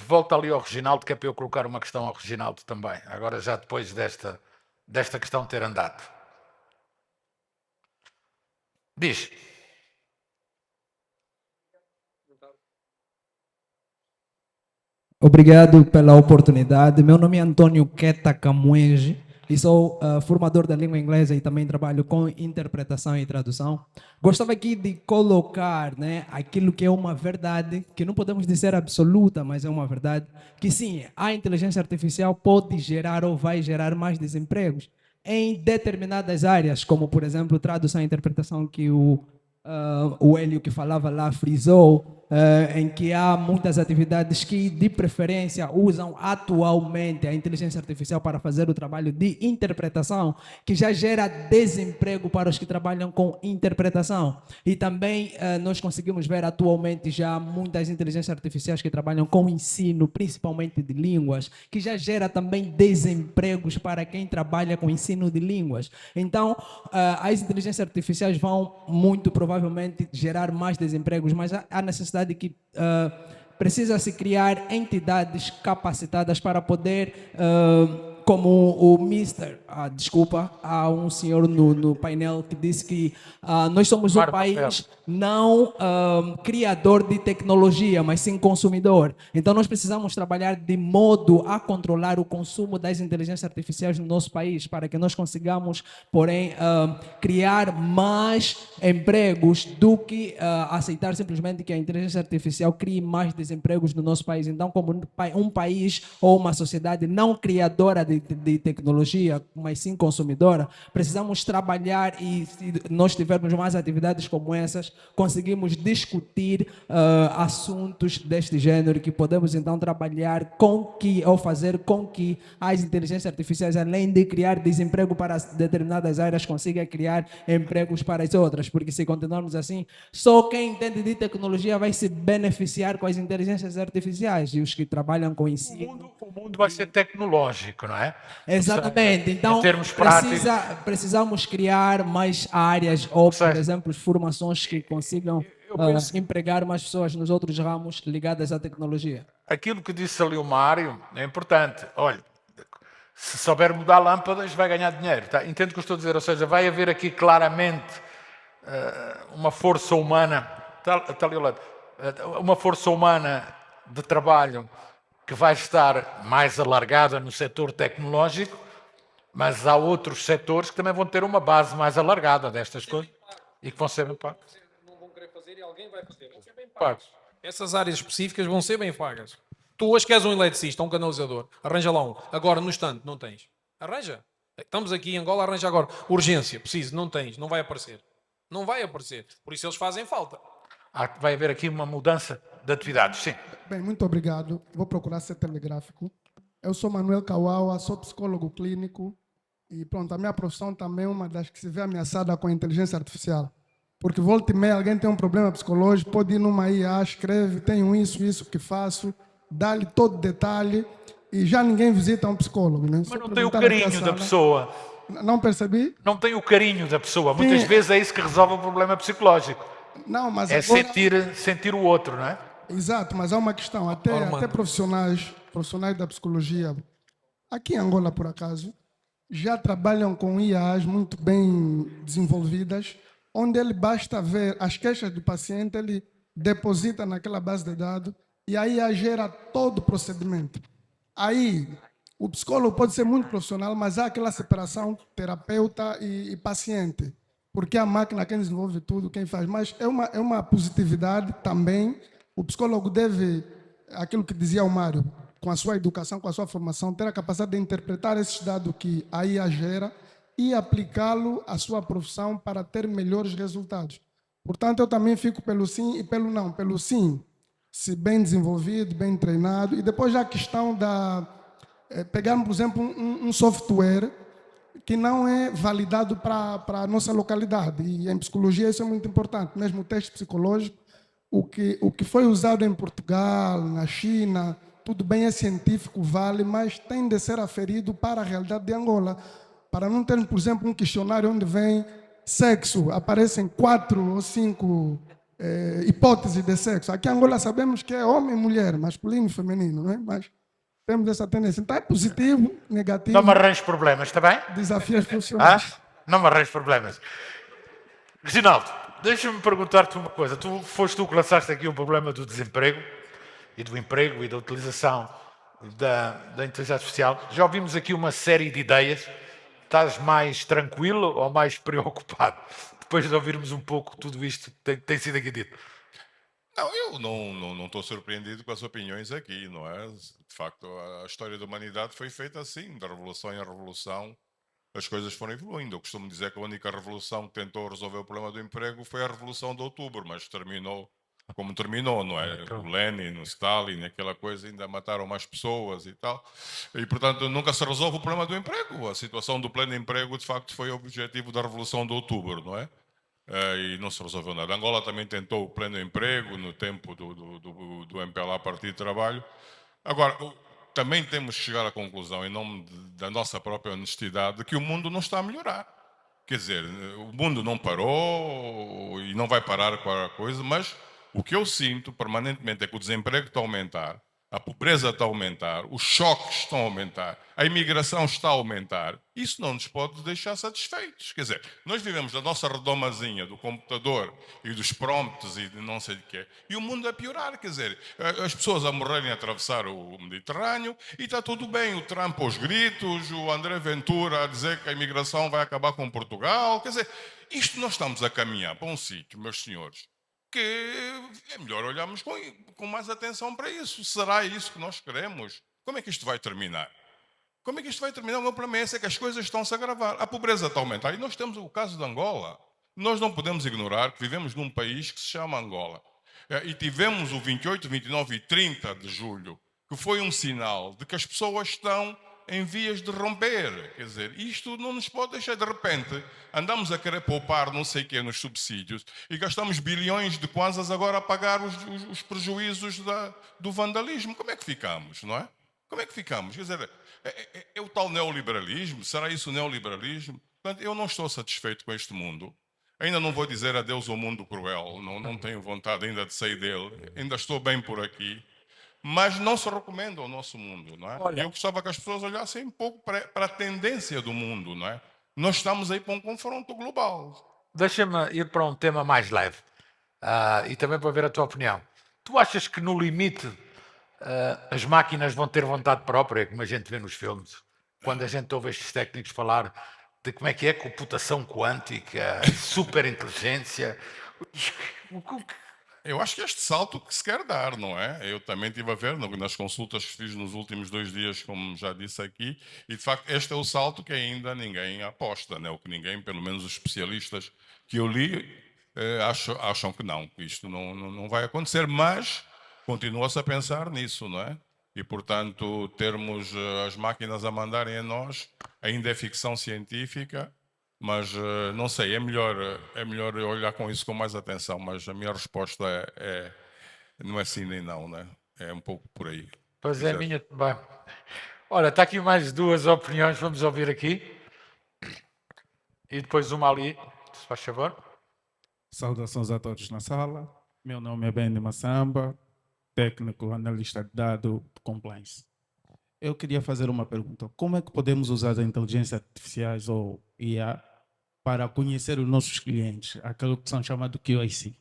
volta ali ao Reginaldo, que é para eu colocar uma questão ao Reginaldo também. Agora já depois desta questão ter andado. Diz. Obrigado pela oportunidade. Meu nome é Antônio Queta Camuenge e sou formador da língua inglesa e também trabalho com interpretação e tradução. Gostava aqui de colocar, né, aquilo que é uma verdade, que não podemos dizer absoluta, mas é uma verdade, que sim, a inteligência artificial pode gerar ou vai gerar mais desempregos em determinadas áreas, como, por exemplo, tradução e interpretação que o Hélio que falava lá frisou, em que há muitas atividades que, de preferência, usam atualmente a inteligência artificial para fazer o trabalho de interpretação, que já gera desemprego para os que trabalham com interpretação. E também nós conseguimos ver atualmente já muitas inteligências artificiais que trabalham com ensino, principalmente de línguas, que já gera também desempregos para quem trabalha com ensino de línguas. Então, as inteligências artificiais vão muito provavelmente gerar mais desempregos, mas há necessidade de que precisa-se criar entidades capacitadas para poder, como o Mister, desculpa, há um senhor no painel que disse que nós somos um país não criador de tecnologia, mas sim consumidor. Então nós precisamos trabalhar de modo a controlar o consumo das inteligências artificiais no nosso país, para que nós consigamos, porém, criar mais empregos do que aceitar simplesmente que a inteligência artificial crie mais desempregos no nosso país. Então, como um país ou uma sociedade não criadora de de tecnologia, mas sim consumidora, precisamos trabalhar e se nós tivermos mais atividades como essas, conseguimos discutir assuntos deste gênero que podemos então trabalhar com que, ou fazer com que as inteligências artificiais, além de criar desemprego para determinadas áreas, consigam criar empregos para as outras, porque se continuarmos assim, só quem entende de tecnologia vai se beneficiar com as inteligências artificiais e os que trabalham com ensino. O mundo vai ser tecnológico, não é? Exatamente. Então, em termos práticos, precisamos criar mais áreas ou, por seja, exemplo, formações que consigam empregar mais pessoas nos outros ramos ligados à tecnologia. aquilo que disse ali o Mário é importante. Olha, se souber mudar lâmpadas, vai ganhar dinheiro. Tá? Entendo o que eu estou a dizer. Ou seja, vai haver aqui claramente uma força humana, está ali ao lado, uma força humana de trabalho que vai estar mais alargada no setor tecnológico, mas há outros setores que também vão ter uma base mais alargada destas coisas e que vão ser bem pagos. Não vão querer fazer e alguém vai fazer. Vão ser bem pagos. Essas áreas específicas vão ser bem pagas. Tu hoje queres um eletricista, um canalizador, arranja lá um. Agora, no estande, não tens. Arranja. Estamos aqui em Angola, arranja agora. Urgência, preciso, não tens, não vai aparecer. Não vai aparecer. Por isso eles fazem falta. Vai haver aqui uma mudança de atividades, sim. Bem, muito obrigado. Vou procurar ser telegráfico. Eu sou Manuel Kawawa, sou psicólogo clínico e pronto, a minha profissão também é uma das que se vê ameaçada com a inteligência artificial. Porque volta e meia alguém tem um problema psicológico, pode ir numa IA, escreve, tenho isso que faço, dá-lhe todo detalhe e já ninguém visita um psicólogo. Né? Mas não tem o carinho da pessoa. Não percebi? Não tem o carinho da pessoa. Muitas vezes é isso que resolve o problema psicológico. Não, mas é agora... sentir o outro, não é? Exato, mas há uma questão. Até profissionais da psicologia, aqui em Angola, por acaso, já trabalham com IAs muito bem desenvolvidas, onde ele basta ver as queixas do paciente, ele deposita naquela base de dados e a IA gera todo o procedimento. Aí, o psicólogo pode ser muito profissional, mas há aquela separação terapeuta e paciente, porque a máquina quem desenvolve tudo, quem faz. Mas é uma positividade também. O psicólogo deve, aquilo que dizia o Mário, com a sua educação, com a sua formação, ter a capacidade de interpretar esses dados que a IA gera e aplicá-lo à sua profissão para ter melhores resultados. Portanto, eu também fico pelo sim e pelo não. Pelo sim, se bem desenvolvido, bem treinado. E depois já a questão da... pegarmos, por exemplo, um software que não é validado para a nossa localidade. E em psicologia isso é muito importante. Mesmo o teste psicológico, o que foi usado em Portugal, na China, tudo bem, é científico, vale, mas tem de ser aferido para a realidade de Angola. Para não termos, por exemplo, um questionário onde vem sexo, aparecem 4 ou 5 hipóteses de sexo. Aqui em Angola sabemos que é homem e mulher, masculino e feminino, não é? Mas temos essa tendência. Então é positivo, negativo. Não me arranjes problemas, está bem? Desafios profissionais. Não me arranjes problemas. Reginaldo, deixa-me perguntar-te uma coisa. Foste tu que lançaste aqui o problema do desemprego e do emprego e da utilização da inteligência artificial. Já ouvimos aqui uma série de ideias. Estás mais tranquilo ou mais preocupado? Depois de ouvirmos um pouco tudo isto que tem sido aqui dito. Não, eu não estou surpreendido com as opiniões aqui, não é? De facto, a história da humanidade foi feita assim, de revolução em revolução, as coisas foram evoluindo. Eu costumo dizer que a única revolução que tentou resolver o problema do emprego foi a Revolução de Outubro, mas terminou como terminou, não é? O Lenin, o Stalin, aquela coisa, ainda mataram mais pessoas e tal. E, portanto, nunca se resolve o problema do emprego. A situação do pleno emprego, de facto, foi o objetivo da Revolução de Outubro, não é? E não se resolveu nada. Angola também tentou o pleno emprego no tempo do MPLA Partido de Trabalho. Agora, também temos que chegar à conclusão, em nome da nossa própria honestidade, de que o mundo não está a melhorar. Quer dizer, o mundo não parou e não vai parar com a coisa, mas o que eu sinto permanentemente é que o desemprego está a aumentar, a pobreza está a aumentar, os choques estão a aumentar, a imigração está a aumentar. Isso não nos pode deixar satisfeitos. Quer dizer, nós vivemos da nossa redomazinha do computador e dos prompts e de não sei o quê, e o mundo a piorar. Quer dizer, as pessoas a morrerem a atravessar o Mediterrâneo e está tudo bem. O Trump aos gritos, o André Ventura a dizer que a imigração vai acabar com Portugal. Quer dizer, isto nós estamos a caminhar para um sítio, meus senhores, que é melhor olharmos com mais atenção para isso. Será isso que nós queremos? Como é que isto vai terminar? Como é que isto vai terminar? O meu problema é que as coisas estão-se a agravar. A pobreza está a aumentar. E nós temos o caso de Angola. Nós não podemos ignorar que vivemos num país que se chama Angola. E tivemos o 28, 29 e 30 de julho, que foi um sinal de que as pessoas estão em vias de romper. Quer dizer, isto não nos pode deixar. De repente, andamos a querer poupar não sei o quê nos subsídios e gastamos bilhões de kwanzas agora a pagar os prejuízos do vandalismo. Como é que ficamos, não é? Como é que ficamos? Quer dizer, é o tal neoliberalismo? Será isso o neoliberalismo? Portanto, eu não estou satisfeito com este mundo. Ainda não vou dizer adeus ao mundo cruel. Não tenho vontade ainda de sair dele. Ainda estou bem por aqui. Mas não se recomenda ao nosso mundo, não é? Olha, eu gostava que as pessoas olhassem um pouco para a tendência do mundo, não é? Nós estamos aí para um confronto global. Deixa-me ir para um tema mais leve e também para ver a tua opinião. Tu achas que no limite as máquinas vão ter vontade própria, como a gente vê nos filmes, quando a gente ouve estes técnicos falar de como é que é computação quântica, superinteligência? Eu acho que este salto que se quer dar, não é? Eu também estive a ver nas consultas que fiz nos últimos 2 dias, como já disse aqui, e de facto este é o salto que ainda ninguém aposta, né? O que ninguém, pelo menos os especialistas que eu li, acham que não, que isto não vai acontecer, mas continua-se a pensar nisso, não é? E, portanto, termos as máquinas a mandarem a nós ainda é ficção científica. Mas não sei, é melhor olhar com isso com mais atenção, mas a minha resposta não é sim nem não, né? É um pouco por aí. Pois é, a minha também. Olha, está aqui mais 2 opiniões, vamos ouvir aqui. E depois uma ali, se faz favor. Saudações a todos na sala. Meu nome é Benny Massamba, técnico, analista de dados de compliance. Eu queria fazer uma pergunta. Como é que podemos usar as inteligências artificiais ou IA para conhecer os nossos clientes, aquilo que são chamados QIC?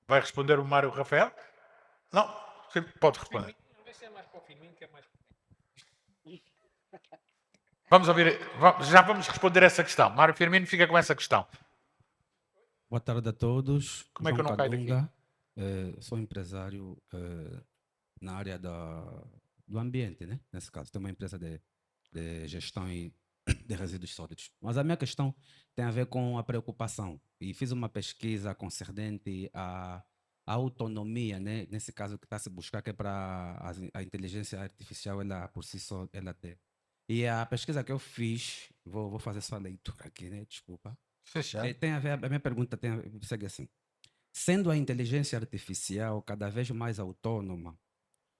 Vai responder o Mário Rafael? Não? Sim, pode responder. Vamos ouvir, já vamos responder essa questão. Mário Firmino fica com essa questão. Boa tarde a todos. Como é que eu não caio daqui? Sou empresário na área do ambiente, né? Nesse caso, tenho uma empresa de gestão de resíduos sólidos. Mas a minha questão tem a ver com a preocupação. E fiz uma pesquisa concernente à autonomia, né? Nesse caso que está a se buscar, que é para a inteligência artificial, ela por si só, ela ter. E a pesquisa que eu fiz, vou fazer só a leitura aqui, né? Desculpa. Tem a ver, a minha pergunta segue assim. Sendo a inteligência artificial cada vez mais autônoma,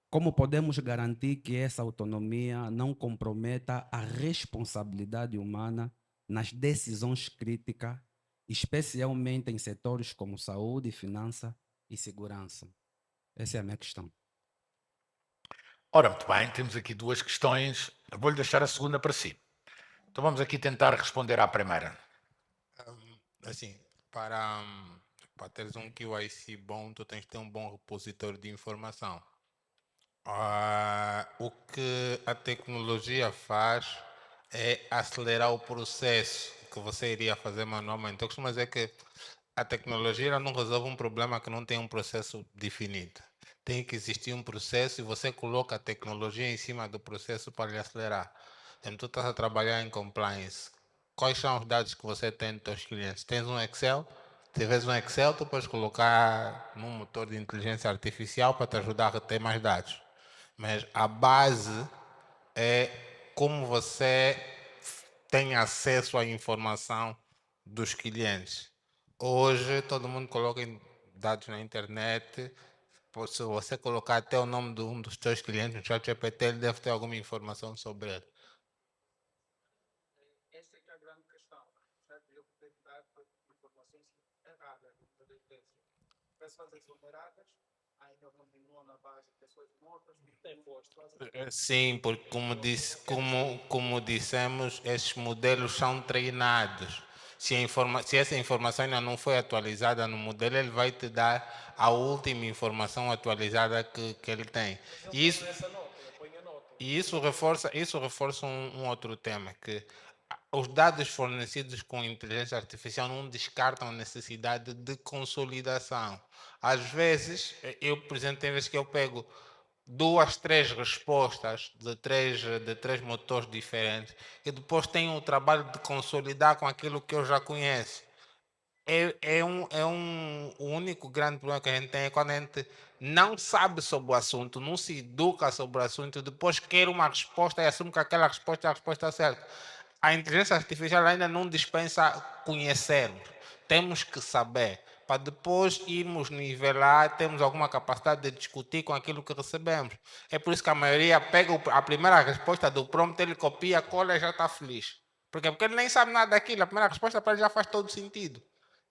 como podemos garantir que essa autonomia não comprometa a responsabilidade humana nas decisões críticas, especialmente em setores como saúde, finança e segurança? Essa é a minha questão. Ora, muito bem, temos aqui 2 questões. Vou-lhe deixar a segunda para si. Então vamos aqui tentar responder à primeira. Assim, para teres um QIC bom, tu tens que ter um bom repositório de informação. O que a tecnologia faz é acelerar o processo que você iria fazer manualmente. Eu costumo dizer que a tecnologia não resolve um problema que não tem um processo definido. Tem que existir um processo e você coloca a tecnologia em cima do processo para lhe acelerar. Então, tu estás a trabalhar em compliance. Quais são os dados que você tem dos teus clientes? Tens um Excel? Se tiveres um Excel, tu podes colocar num motor de inteligência artificial para te ajudar a ter mais dados. Mas a base é como você tem acesso à informação dos clientes. Hoje, todo mundo coloca dados na internet. Se você colocar até o nome de um dos seus clientes no ChatGPT, ele deve ter alguma informação sobre ele. Essa é a grande questão. Eu poder dar informações erradas da evidência. Pessoas exoneradas ainda continuam na base de pessoas mortas. Sim, porque como dissemos, esses modelos são treinados. Se essa informação ainda não foi atualizada no modelo, ele vai te dar a última informação atualizada que ele tem. E isso reforça um outro tema, que os dados fornecidos com inteligência artificial não descartam a necessidade de consolidação. Às vezes, eu, por exemplo, tem vezes que eu pego 2, 3 respostas de três motores diferentes e depois tenho o trabalho de consolidar com aquilo que eu já conheço. O único grande problema que a gente tem é quando a gente não sabe sobre o assunto, não se educa sobre o assunto, depois quer uma resposta e assume que aquela resposta é a resposta certa. A inteligência artificial ainda não dispensa conhecermos. Temos que saber, para depois irmos nivelar, temos alguma capacidade de discutir com aquilo que recebemos. É por isso que a maioria pega a primeira resposta do prompt, ele copia, cola e já está feliz. Por quê? Porque ele nem sabe nada daquilo, a primeira resposta para ele já faz todo sentido.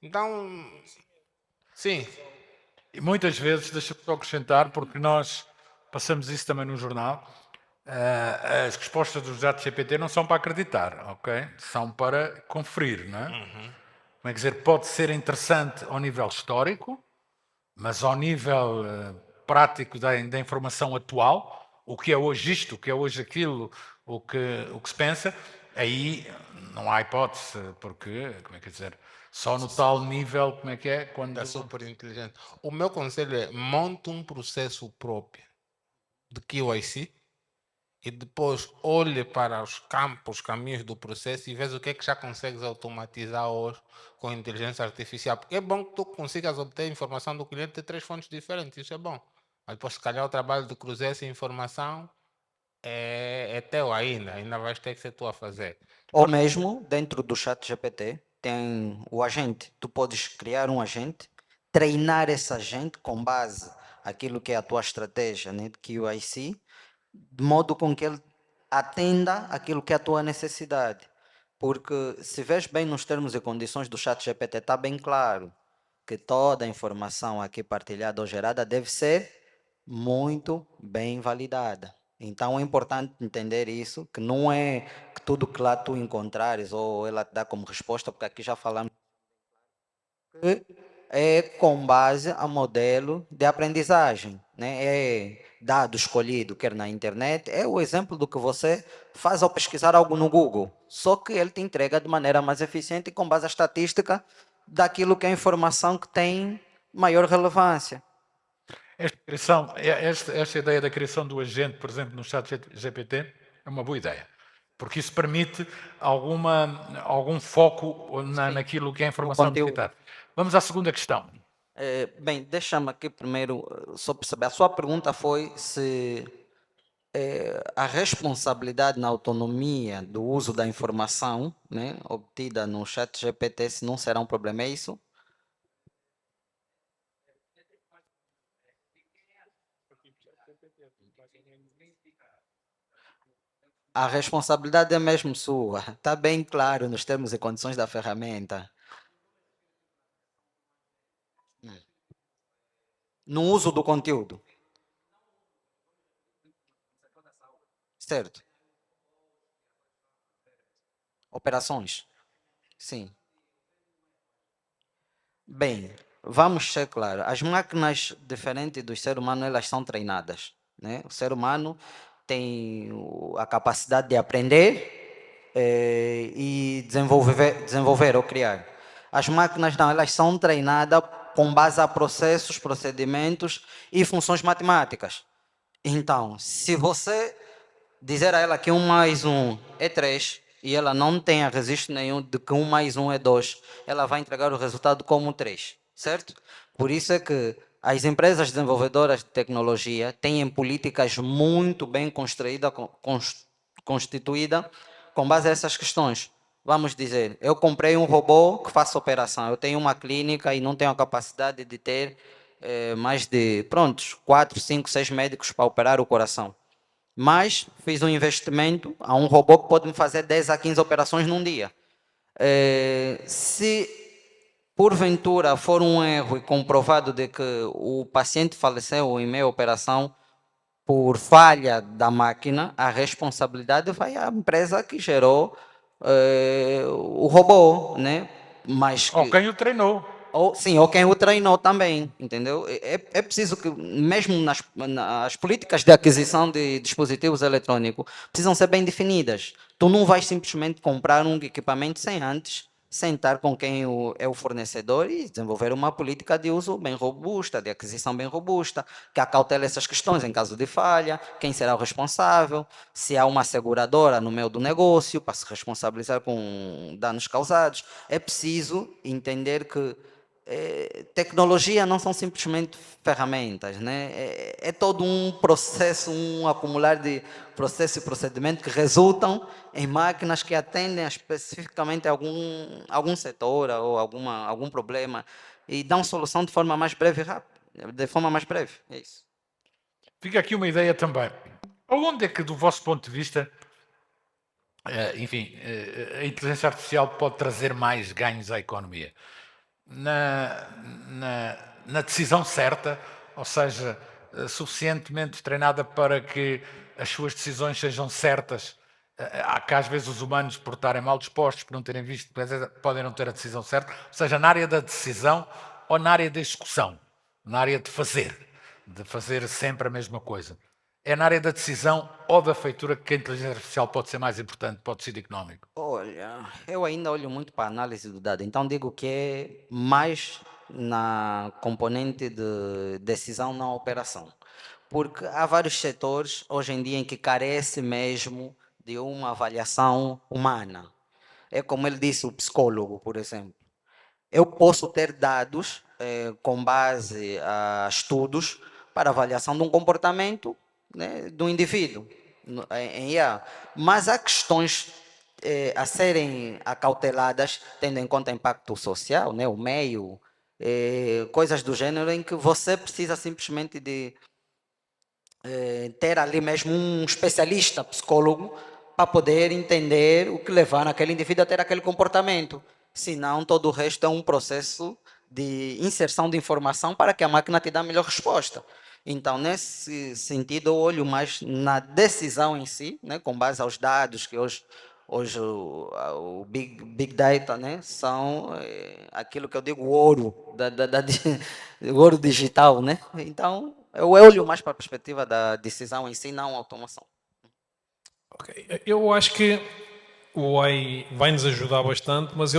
Então, sim. E muitas vezes, deixa-me só acrescentar, porque nós passamos isso também no jornal, as respostas do ChatGPT não são para acreditar, ok? São para conferir, não é? Como é que dizer, pode ser interessante ao nível histórico, mas ao nível prático da informação atual, o que é hoje isto, o que é hoje aquilo, o que se pensa, aí não há hipótese, porque, como é que dizer, só no tal nível, como é que é? Quando... É super inteligente. O meu conselho é, monte um processo próprio de QIC e depois olhe para os campos, caminhos do processo e veja o que é que já consegues automatizar hoje com inteligência artificial. Porque é bom que tu consigas obter informação do cliente de 3 fontes diferentes, isso é bom. Mas depois, se calhar, o trabalho de cruzar essa informação é teu ainda vais ter que ser tu a fazer. Ou mesmo, dentro do chat GPT, tem o agente. Tu podes criar um agente, treinar esse agente com base naquilo que é a tua estratégia, né, de QIC, de modo com que ele atenda aquilo que é a tua necessidade. Porque se vês bem nos termos e condições do chat GPT, está bem claro que toda a informação aqui partilhada ou gerada deve ser muito bem validada. Então é importante entender isso, que não é que tudo que lá tu encontrares ou ela te dá como resposta, porque aqui já falamos que é com base a modelo de aprendizagem, né? É dado escolhido, quer na internet, é o exemplo do que você faz ao pesquisar algo no Google, só que ele te entrega de maneira mais eficiente e com base à estatística daquilo que é a informação que tem maior relevância. Esta ideia da criação do agente, por exemplo, no chat GPT, é uma boa ideia. Porque isso permite algum foco naquilo que é a informação necessitada. Vamos à segunda questão. Bem, deixa-me aqui primeiro só perceber. A sua pergunta foi se a responsabilidade na autonomia do uso da informação, né, obtida no chat GPT, se não será um problema, é isso? A responsabilidade é mesmo sua. Está bem claro nos termos e condições da ferramenta. No uso do conteúdo. Certo. Operações. Sim. Bem, vamos ser claros. As máquinas, diferente do ser humano, elas são treinadas, né? O ser humano tem a capacidade de aprender e desenvolver ou criar. As máquinas não, elas são treinadas com base a processos, procedimentos e funções matemáticas. Então, se você dizer a ela que 1 mais 1 é 3 e ela não tenha registro nenhum de que 1 mais 1 é 2, ela vai entregar o resultado como 3, certo? Por isso é que as empresas desenvolvedoras de tecnologia têm políticas muito bem constituídas com base a essas questões. Vamos dizer, eu comprei um robô que faça operação, eu tenho uma clínica e não tenho a capacidade de ter mais de, 4, 5, 6 médicos para operar o coração. Mas fiz um investimento a um robô que pode me fazer 10 a 15 operações num dia. Se porventura for um erro e comprovado de que o paciente faleceu em meia operação por falha da máquina, a responsabilidade vai à empresa que gerou o robô, né? Mas ou quem o treinou. Ou quem o treinou também, entendeu? É preciso que, mesmo nas políticas de aquisição de dispositivos eletrônicos, precisam ser bem definidas. Tu não vais simplesmente comprar um equipamento sem antes sentar com quem é o fornecedor e desenvolver uma política de uso bem robusta, de aquisição bem robusta, que acautele essas questões em caso de falha, quem será o responsável, se há uma seguradora no meio do negócio para se responsabilizar com danos causados. É preciso entender que tecnologia não são simplesmente ferramentas, né? É todo um processo, um acumular de processos e procedimentos que resultam em máquinas que atendem especificamente a algum setor ou algum problema e dão solução de forma mais breve e rápida, de forma mais breve. É isso. Fica aqui uma ideia também. Onde é que, do vosso ponto de vista, enfim, a inteligência artificial pode trazer mais ganhos à economia? Na decisão certa, ou seja, suficientemente treinada para que as suas decisões sejam certas, que às vezes os humanos, por estarem mal dispostos, por não terem visto, podem não ter a decisão certa, ou seja, na área da decisão ou na área da execução, na área de fazer sempre a mesma coisa. É na área da decisão ou da feitura que a inteligência artificial pode ser mais importante para o tecido económico? Olha, eu ainda olho muito para a análise do dado, então digo que é mais na componente de decisão na operação. Porque há vários setores hoje em dia em que carece mesmo de uma avaliação humana. É como ele disse, o psicólogo, por exemplo. Eu posso ter dados com base a estudos para avaliação de um comportamento, né, do indivíduo em IA, mas há questões a serem acauteladas tendo em conta o impacto social, né, o meio, coisas do gênero em que você precisa simplesmente de ter ali mesmo um especialista, psicólogo, para poder entender o que levar aquele indivíduo a ter aquele comportamento. Senão, todo o resto é um processo de inserção de informação para que a máquina te dê a melhor resposta. Então, nesse sentido, eu olho mais na decisão em si, né, com base aos dados que hoje o Big Data, né, são aquilo que eu digo, o ouro, o ouro digital. Né? Então, eu olho mais para a perspectiva da decisão em si, não a automação. Okay. Eu acho que o AI vai nos ajudar bastante, mas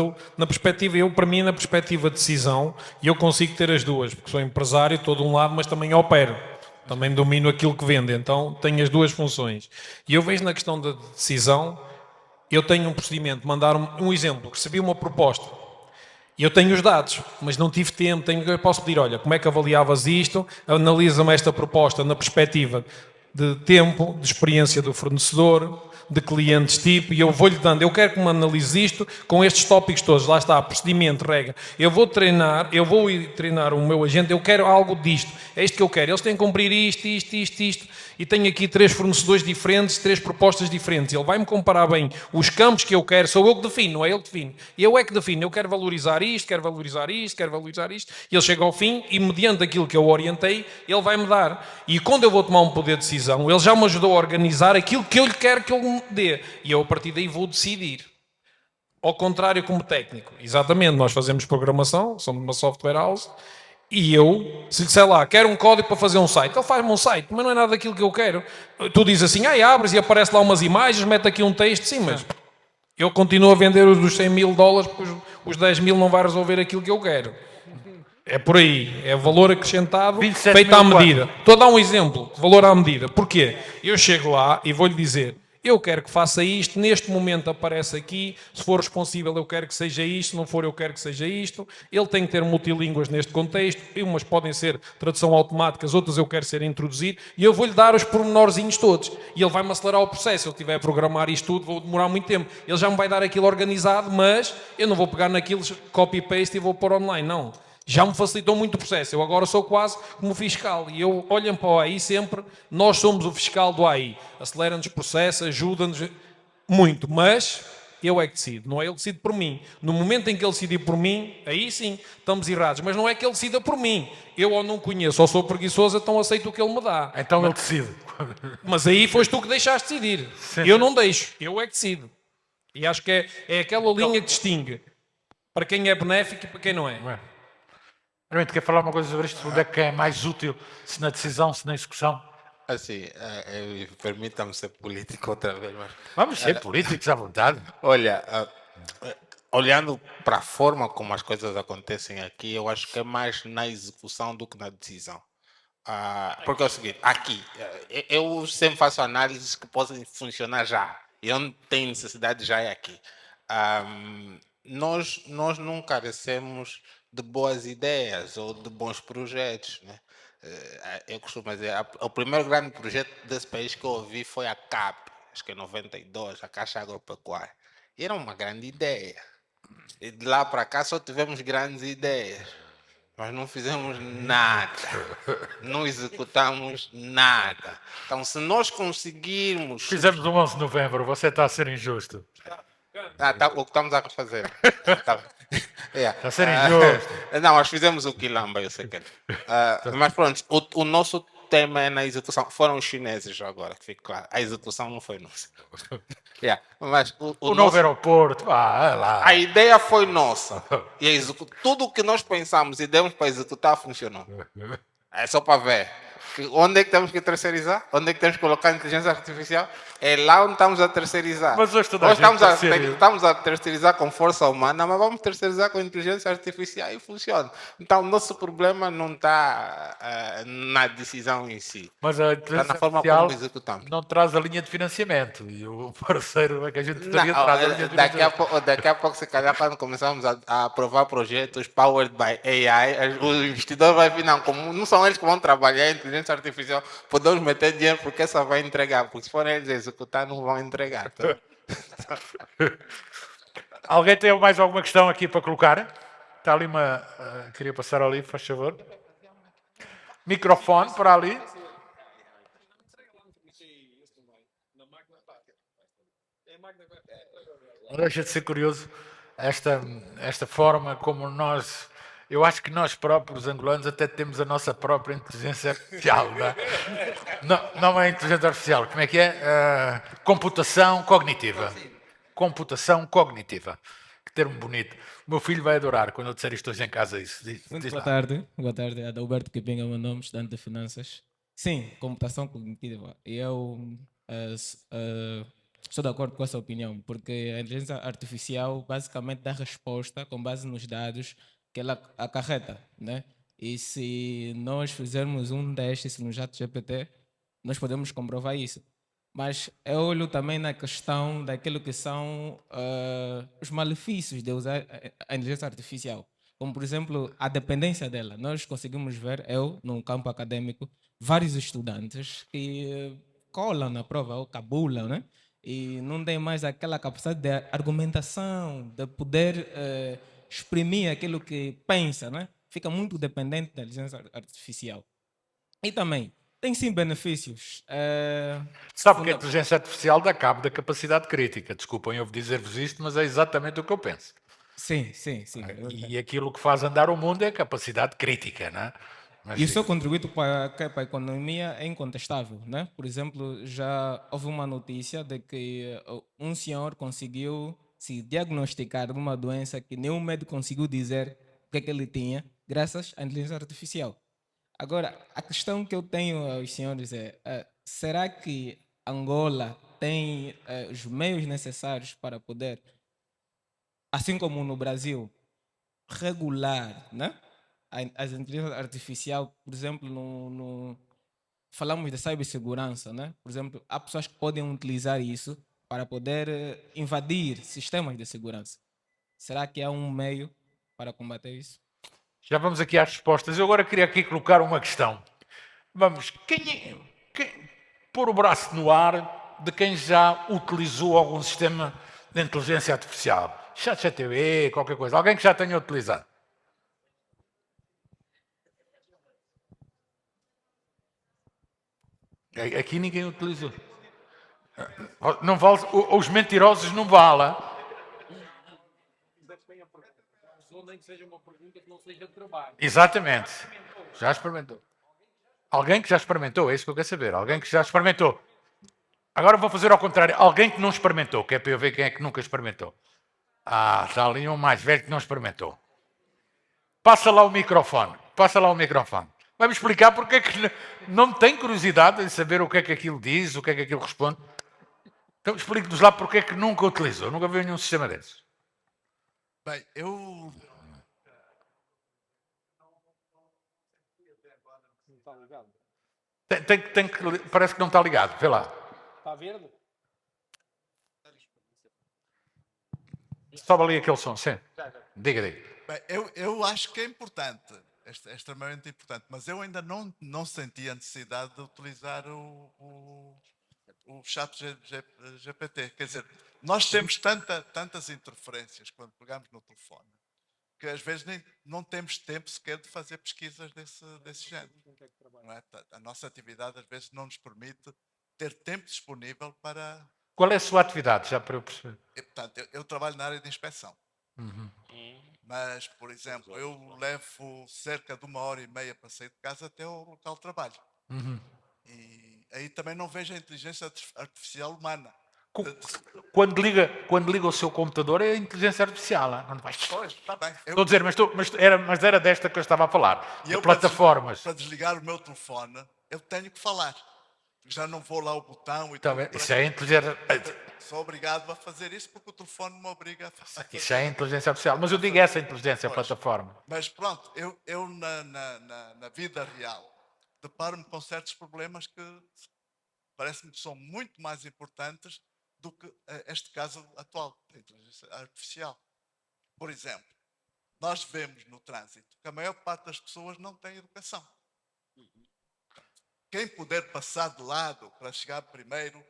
para mim, na perspectiva de decisão, eu consigo ter as duas, porque sou empresário, estou de um lado, mas também opero. Também domino aquilo que vendo, então tenho as duas funções. E eu vejo na questão da decisão, eu tenho um procedimento, mandar um exemplo, recebi uma proposta, e eu tenho os dados, mas não tive tempo, eu posso pedir, olha, como é que avaliavas isto? Analisa-me esta proposta na perspectiva de tempo, de experiência do fornecedor, de clientes tipo, e eu vou-lhe dando, eu quero que me analise isto com estes tópicos todos, lá está, procedimento, regra. Eu vou treinar o meu agente, eu quero algo disto, é isto que eu quero, eles têm que cumprir isto, e tenho aqui 3 fornecedores diferentes, 3 propostas diferentes, ele vai-me comparar bem os campos que eu quero, sou eu que defino, não é ele que define, eu é que defino, eu quero valorizar isto, quero valorizar isto, e ele chega ao fim, e mediante aquilo que eu orientei, ele vai-me dar, e quando eu vou tomar um poder de decisão, ele já me ajudou a organizar aquilo que eu lhe quero que ele me dê, e eu a partir daí vou decidir. Ao contrário, como técnico, exatamente, nós fazemos programação, somos uma software house, e eu, se sei lá, quero um código para fazer um site, ele faz-me um site, mas não é nada daquilo que eu quero. Tu dizes assim, abres e aparece lá umas imagens, mete aqui um texto, sim, mas eu continuo a vender os dos $100.000, porque os 10.000 não vai resolver aquilo que eu quero. É por aí, é valor acrescentado feito à medida. Estou a dar um exemplo, valor à medida. Porquê? Eu chego lá e vou-lhe dizer, eu quero que faça isto, neste momento aparece aqui, se for responsível eu quero que seja isto, se não for eu quero que seja isto. Ele tem que ter multilínguas neste contexto, umas podem ser tradução automáticas, outras eu quero ser introduzido, e eu vou-lhe dar os pormenorzinhos todos. E ele vai-me acelerar o processo, se eu tiver a programar isto tudo, vou demorar muito tempo. Ele já me vai dar aquilo organizado, mas eu não vou pegar naquilo, copy-paste e vou pôr online, não. Já me facilitou muito o processo, eu agora sou quase como fiscal, e eu olho para o AI sempre, nós somos o fiscal do AI, acelera-nos o processo, ajuda-nos muito, mas eu é que decido, não é ele que decide por mim. No momento em que ele decidir por mim, aí sim, estamos errados, mas não é que ele decida por mim. Eu ou não conheço, ou sou preguiçoso, então aceito o que ele me dá. Então ele decide. Mas aí foste tu que deixaste decidir. Sim. Eu não deixo, eu é que decido. E acho que é aquela linha que distingue para quem é benéfico e para quem não é. Realmente, quer falar uma coisa sobre isto? Onde é que é mais útil, se na decisão, se na execução? Assim, permita-me ser político outra vez. Mas, vamos ser políticos à vontade. Olha, olhando para a forma como as coisas acontecem aqui, eu acho que é mais na execução do que na decisão. Porque é o seguinte, aqui, eu sempre faço análises que podem funcionar já. E onde tem necessidade já é aqui. Nós não carecemos de boas ideias ou de bons projetos, né? Eu costumo dizer, o primeiro grande projeto desse país que eu ouvi foi a CAP, acho que em 92, a Caixa Agropecuária. E era uma grande ideia. E de lá para cá só tivemos grandes ideias, mas não fizemos nada, não executamos nada. Então, se nós conseguirmos... Fizemos o 11 de novembro, você está a ser injusto. O que estamos a refazer. Está a ser injusto. Não, nós fizemos o Quilamba, eu sei que mas pronto, o nosso tema é na execução. Foram os chineses agora, que fica claro. A execução não foi nossa. Mas o novo aeroporto, lá. A ideia foi nossa. E tudo o que nós pensamos e demos para executar funcionou. É só para ver. Onde é que temos que terceirizar? Onde é que temos que colocar a inteligência artificial? É lá onde estamos a terceirizar. Mas hoje estamos a terceirizar com força humana, mas vamos terceirizar com inteligência artificial e funciona. Então, o nosso problema não está na decisão em si. Mas a está na forma artificial como executamos. Não traz a linha de financiamento. E o parceiro é que a gente teria traz a linha de financiamento. Daqui a pouco, se calhar, quando começarmos a aprovar projetos powered by AI, o investidor vai vir, não são eles que vão trabalhar em inteligência artificial, podemos meter dinheiro porque essa vai entregar, porque se forem eles executar, não vão entregar. Tá? Alguém tem mais alguma questão aqui para colocar? Está ali uma... queria passar ali, faz favor. Microfone para ali. Deixa de ser curioso esta forma como nós... Eu acho que nós próprios angolanos até temos a nossa própria inteligência artificial. Não é inteligência artificial, como é que é? Computação cognitiva. Computação cognitiva. Que termo bonito. O meu filho vai adorar quando eu disser isto hoje em casa. Muito boa tarde. Boa tarde. Adalberto Kipinga é o meu nome, estudante de Finanças. Sim, computação cognitiva. E eu estou de acordo com essa opinião, porque a inteligência artificial basicamente dá resposta com base nos dados que ela acarreta, né? E se nós fizermos um teste no ChatGPT, nós podemos comprovar isso. Mas eu olho também na questão daquilo que são os malefícios de usar a inteligência artificial. Como, por exemplo, a dependência dela. Nós conseguimos ver, no campo acadêmico, vários estudantes que colam na prova ou cabulam, né? E não têm mais aquela capacidade de argumentação, de poder... exprimir aquilo que pensa, né? Fica muito dependente da inteligência artificial. E também, tem sim benefícios. Sabe que a inteligência artificial dá cabo da capacidade crítica. Desculpem eu dizer-vos isto, mas é exatamente o que eu penso. Sim. E aquilo que faz andar o mundo é a capacidade crítica, não é? E o seu contributo para a economia é incontestável, né? Por exemplo, já houve uma notícia de que um senhor conseguiu se diagnosticar de uma doença que nenhum médico conseguiu dizer o que é que ele tinha, graças à inteligência artificial. Agora, a questão que eu tenho aos senhores é, será que Angola tem os meios necessários para poder, assim como no Brasil, regular, né, a inteligência artificial? Por exemplo, falamos de cibersegurança, né? Por exemplo, há pessoas que podem utilizar isso para poder invadir sistemas de segurança. Será que há um meio para combater isso? Já vamos aqui às respostas. Eu agora queria aqui colocar uma questão. Vamos, quem pôr o braço no ar de quem já utilizou algum sistema de inteligência artificial? ChatGPT, qualquer coisa. Alguém que já tenha utilizado? Aqui ninguém utilizou. Não vale, os mentirosos não valem. Nem que seja uma pergunta que não seja de trabalho. Exatamente. Já experimentou. Alguém que já experimentou, é isso que eu quero saber. Alguém que já experimentou. Agora vou fazer ao contrário. Alguém que não experimentou, que é para eu ver quem é que nunca experimentou. Está ali um mais velho que não experimentou. Passa lá o microfone. Vai-me explicar porque é que não tem curiosidade em saber o que é que aquilo diz, o que é que aquilo responde. Então explique-nos lá porque é que nunca utilizou, nunca viu nenhum sistema desses. Bem, eu... Não está ligado. Parece que não está ligado. Vê lá. Está verde? Sobe ali aquele som, sim. Diga. Bem, eu acho que é importante, é extremamente importante, mas eu ainda não senti a necessidade de utilizar o chat GPT. Quer dizer, nós temos tantas interferências quando pegamos no telefone, que às vezes não temos tempo sequer de fazer pesquisas desse género. Não é? A nossa atividade às vezes não nos permite ter tempo disponível para... Qual é a sua atividade, já para eu perceber? Portanto, eu trabalho na área de inspeção. Uhum. Mas, por exemplo, eu levo cerca de 1h30 para sair de casa até ao local de trabalho. Uhum. E aí também não vejo a inteligência artificial humana. Quando liga o seu computador é a inteligência artificial. Não? Pois, está bem. Estou a dizer, mas era desta que eu estava a falar. E eu, plataformas. Para desligar o meu telefone, eu tenho que falar. Já não vou lá ao botão e Então, isso é inteligência... Sou obrigado a fazer isso porque o telefone me obriga a fazer. Isso é inteligência artificial. Mas eu digo essa inteligência plataforma. Mas pronto, eu na vida real deparo-me com certos problemas que parece-me que são muito mais importantes do que este caso atual da inteligência artificial. Por exemplo, nós vemos no trânsito que a maior parte das pessoas não tem educação. Quem puder passar de lado para chegar primeiro,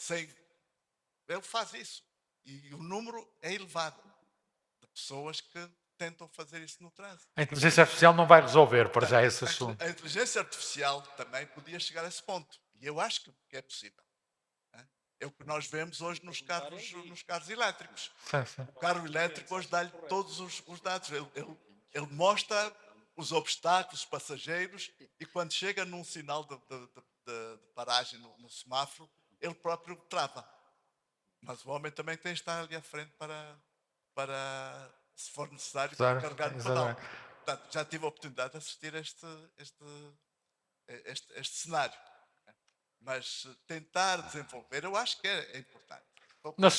ele faz isso. E o número é elevado de pessoas que tentam fazer isso no trânsito. A inteligência artificial não vai resolver para já esse assunto. A inteligência artificial também podia chegar a esse ponto. E eu acho que é possível. É o que nós vemos hoje nos carros elétricos. Sim. O carro elétrico hoje dá-lhe todos os dados. Ele mostra os obstáculos, os passageiros, e quando chega num sinal de paragem no semáforo, ele próprio trava. Mas o homem também tem de estar ali à frente para se for necessário, carregar o pedal. Portanto, já tive a oportunidade de assistir a este cenário. Mas tentar desenvolver, eu acho que é importante. Na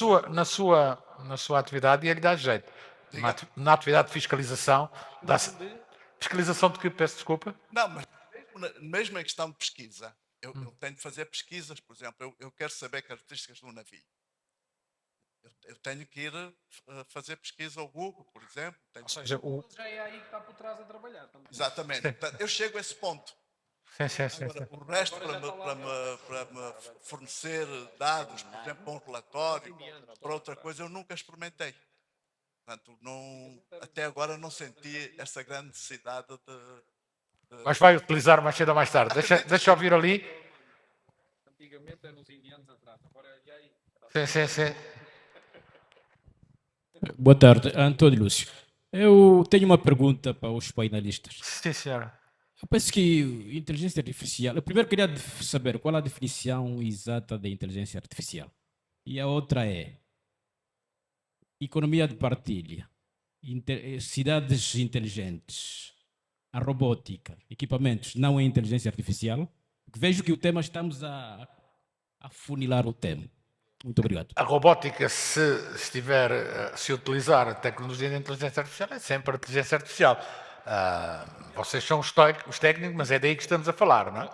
sua atividade, ia lhe dar jeito. Na atividade de fiscalização... Fiscalização de que? Peço desculpa. Não, mas mesmo em questão de pesquisa, eu tenho de fazer pesquisas, por exemplo, eu quero saber características do navio. Eu tenho que ir fazer pesquisa ao Google, por exemplo. Ou seja, já é aí que está por trás a trabalhar. Também. Exatamente. Portanto, eu chego a esse ponto. Sim. Agora, o resto, para me fornecer dados, por exemplo, para um relatório, para outra coisa, eu nunca experimentei. Portanto, até agora não senti essa grande necessidade de... Mas vai utilizar mais cedo ou mais tarde. Deixa eu ouvir ali. Antigamente eram os indianos atrás, agora é aí. Sim. Boa tarde, Antônio Lúcio. Eu tenho uma pergunta para os painelistas. Sim, senhora. Eu penso que inteligência artificial... Eu primeiro queria saber qual a definição exata da inteligência artificial. E a outra é economia de partilha, cidades inteligentes, a robótica, equipamentos, não é inteligência artificial? Vejo que o tema, estamos a funilar o tema. Muito obrigado. A robótica, se utilizar a tecnologia de inteligência artificial, é sempre a inteligência artificial. Vocês são os técnicos, mas é daí que estamos a falar, não é?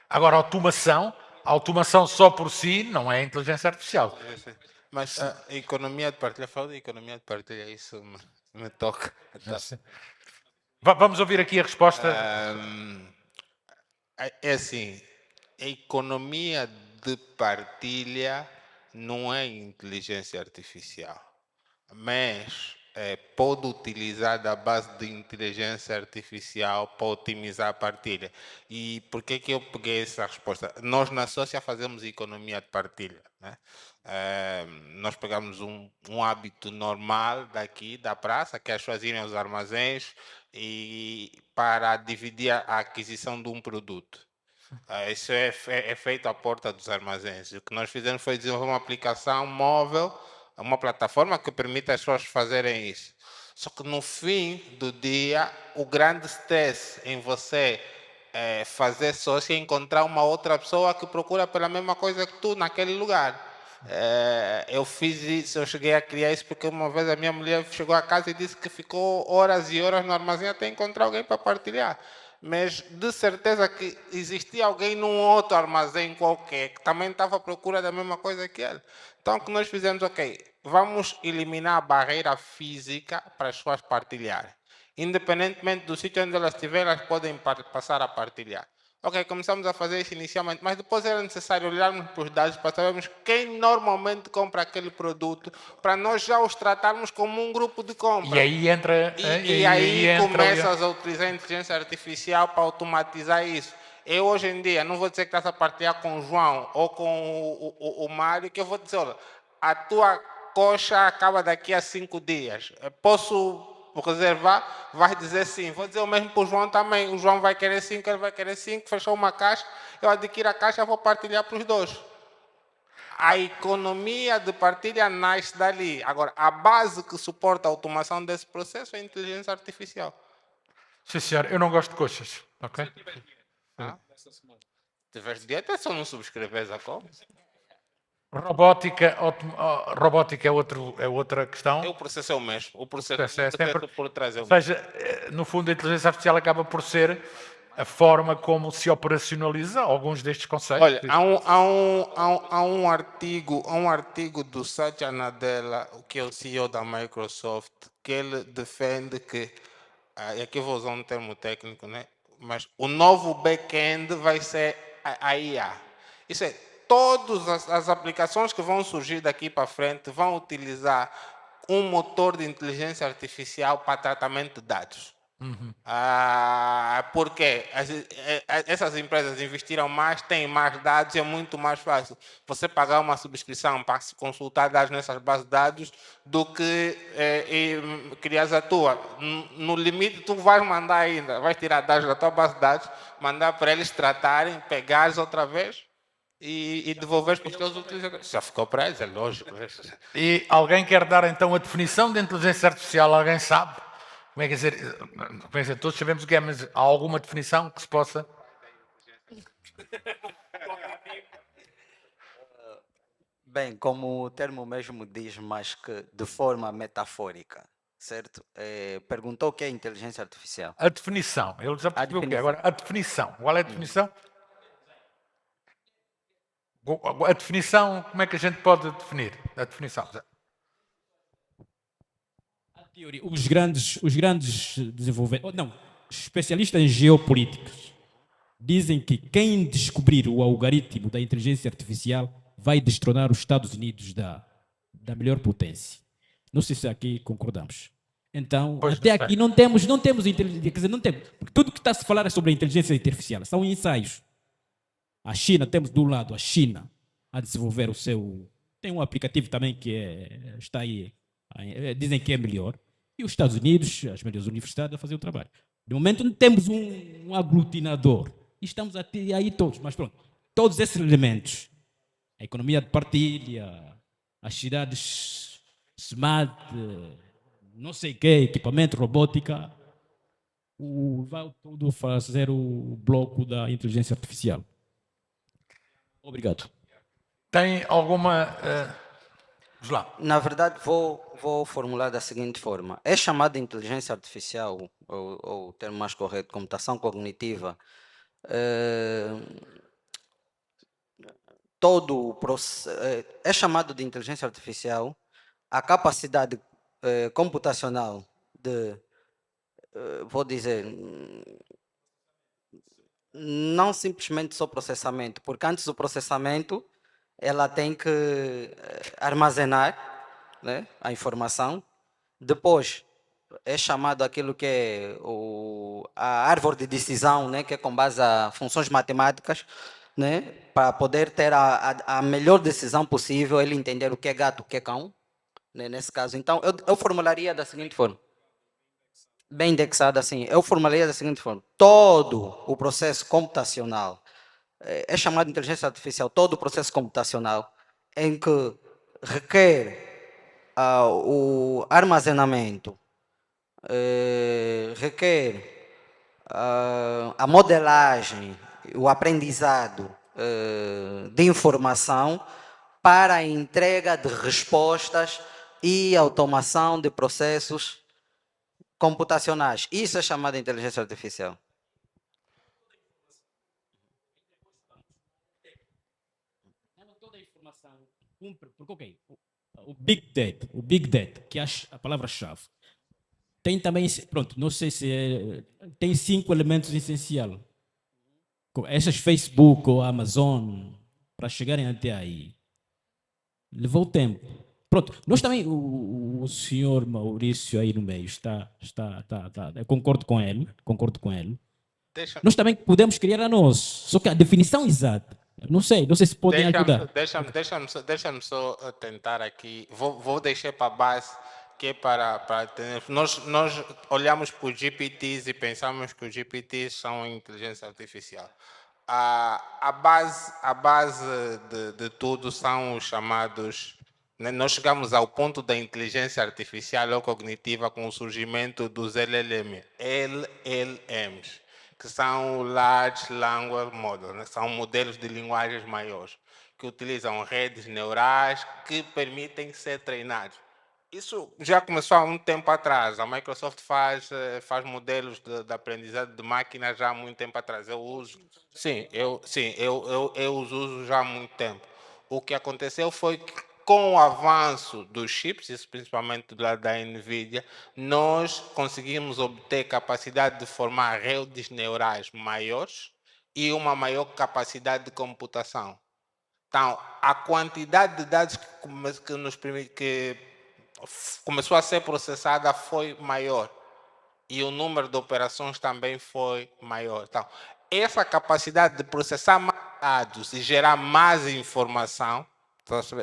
Agora, a automação só por si não é inteligência artificial. Mas a economia de partilha, fala de economia de partilha, isso me toca. Vamos ouvir aqui a resposta. É assim, a economia de partilha não é inteligência artificial, mas pode utilizar da base de inteligência artificial para otimizar a partilha. E por que eu peguei essa resposta? Nós na Sócia fazemos economia de partilha, né? Nós pegamos um hábito normal daqui da praça, que as pessoas irem aos armazéns e para dividir a aquisição de um produto. Isso é feito à porta dos armazéns. O que nós fizemos foi desenvolver uma aplicação móvel, uma plataforma que permite as pessoas fazerem isso. Só que no fim do dia, o grande stress em você fazer sócio é encontrar uma outra pessoa que procura pela mesma coisa que tu naquele lugar. Eu fiz isso, eu cheguei a criar isso porque uma vez a minha mulher chegou a casa e disse que ficou horas e horas no armazém até encontrar alguém para partilhar. Mas de certeza que existia alguém num outro armazém qualquer que também estava à procura da mesma coisa que ele. Então o que nós fizemos, ok, vamos eliminar a barreira física para as pessoas partilharem. Independentemente do sítio onde elas estiverem, elas podem passar a partilhar. Ok, começamos a fazer isso inicialmente, mas depois era necessário olharmos para os dados para sabermos quem normalmente compra aquele produto, para nós já os tratarmos como um grupo de compra. E aí entra... E aí começas a utilizar a inteligência artificial para automatizar isso. Eu hoje em dia, não vou dizer que estás a partilhar com o João ou com o Mário, que eu vou dizer, olha, a tua coxa acaba daqui a 5 dias. Posso reservar? Vai dizer sim. Vou dizer o mesmo para o João também. O João vai querer 5, ele vai querer 5, fechou uma caixa, eu adquiro a caixa, vou partilhar para os dois. A economia de partilha nasce dali. Agora, a base que suporta a automação desse processo é a inteligência artificial. Sim, senhor. Eu não gosto de coxas, ok? Se tiveres dieta, é só não subscreveres a compra. Robótica é outra questão. O processo é o mesmo. O processo por trás é o mesmo. Ou seja, no fundo, a inteligência artificial acaba por ser a forma como se operacionaliza alguns destes conceitos. Olha, há um artigo do Satya Nadella, que é o CEO da Microsoft, que ele defende que, e aqui vou usar um termo técnico, né? Mas o novo back-end vai ser a IA. Isso é, todas as aplicações que vão surgir daqui para frente vão utilizar um motor de inteligência artificial para tratamento de dados. Porque essas empresas investiram mais, têm mais dados e é muito mais fácil você pagar uma subscrição para consultar dados nessas bases de dados do que criar a tua. No limite, tu vais mandar ainda, vais tirar dados da tua base de dados, mandar para eles tratarem, pegares outra vez e devolveres para os teus utilizadores. Já ficou para eles, é lógico. E alguém quer dar então a definição de inteligência artificial? Alguém sabe? Como é que dizer, todos sabemos o que é, mas há alguma definição que se possa... Bem, como o termo mesmo diz, mas que de forma metafórica, certo? Perguntou o que é inteligência artificial. A definição, ele já percebeu o que é. Agora, a definição, qual é a definição? A definição, como é que a gente pode definir a definição? Os grandes desenvolvedores, especialistas em geopolíticos, dizem que quem descobrir o algoritmo da inteligência artificial vai destronar os Estados Unidos da melhor potência. Não sei se aqui concordamos. Então, até aqui não temos inteligência, quer dizer, não temos. Porque tudo que está a se falar é sobre a inteligência artificial, são ensaios. A China, temos de um lado a China a desenvolver o seu... Tem um aplicativo também que está aí, dizem que é melhor. E os Estados Unidos, as melhores universidades, a fazer o trabalho. De momento não temos um aglutinador. E estamos aí todos, mas pronto. Todos esses elementos, a economia de partilha, as cidades smart, não sei o que, equipamento, robótica, vai tudo fazer o bloco da inteligência artificial. Obrigado. Tem alguma... Vamos lá. Na verdade, vou formular da seguinte forma. É chamada inteligência artificial, ou o termo mais correto, computação cognitiva, todo o processo, é chamado de inteligência artificial a capacidade computacional de, vou dizer, não simplesmente só processamento, porque antes do processamento ela tem que armazenar, né, a informação. Depois é chamado aquilo que é a árvore de decisão, né, que é com base a funções matemáticas, né, para poder ter a melhor decisão possível, ele entender o que é gato, o que é cão, né, nesse caso. Então, eu formularia da seguinte forma, bem indexado assim, eu formularia da seguinte forma: todo o processo computacional, é chamado de inteligência artificial, todo o processo computacional em que requer o armazenamento, requer a modelagem, o aprendizado de informação, para a entrega de respostas e automação de processos computacionais. Isso é chamado de inteligência artificial. Porque, ok, o Big Data, que é a palavra-chave, tem também, pronto, não sei se tem 5 elementos essenciais. Essas Facebook ou Amazon, para chegarem até aí, levou tempo. Pronto, nós também, o senhor Maurício aí no meio eu concordo com ele. Nós também podemos criar a nós, só que a definição exata, não sei se podem ajudar. Deixa-me só tentar aqui, vou deixar para a base, que é para ter. Nós olhamos para os GPTs e pensamos que os GPTs são inteligência artificial. A base de tudo são os chamados. Nós chegamos ao ponto da inteligência artificial ou cognitiva com o surgimento dos LLMs, que são Large Language Models, né? São modelos de linguagens maiores, que utilizam redes neurais que permitem ser treinados. Isso já começou há um tempo atrás. A Microsoft faz modelos de aprendizado de máquina já há muito tempo atrás. Eu uso. Eu os uso já há muito tempo. O que aconteceu foi que, com o avanço dos chips, isso principalmente do lado da NVIDIA, nós conseguimos obter capacidade de formar redes neurais maiores e uma maior capacidade de computação. Então, a quantidade de dados que começou a ser processada foi maior e o número de operações também foi maior. Então, essa capacidade de processar mais dados e gerar mais informação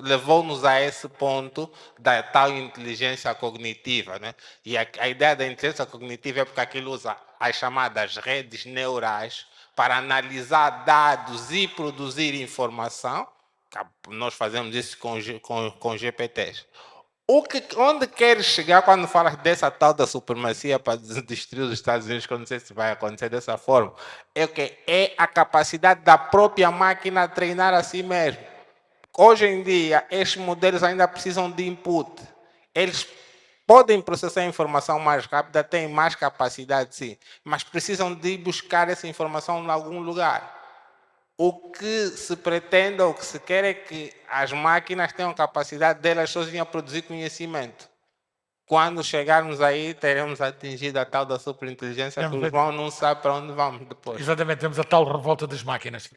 levou-nos a esse ponto da tal inteligência cognitiva, né? E a ideia da inteligência cognitiva é porque aquilo usa as chamadas redes neurais para analisar dados e produzir informação. Nós fazemos isso com GPTs. Onde queres chegar quando falas dessa tal da supremacia para destruir os Estados Unidos, que eu não sei se vai acontecer dessa forma, é a capacidade da própria máquina treinar a si mesmo. Hoje em dia, estes modelos ainda precisam de input. Eles podem processar a informação mais rápida, têm mais capacidade, sim, mas precisam de buscar essa informação em algum lugar. O que se pretende ou o que se quer é que as máquinas tenham capacidade delas sozinhas a produzir conhecimento. Quando chegarmos aí, teremos atingido a tal da superinteligência que o João não sabe para onde vamos depois. Exatamente, temos a tal revolta das máquinas.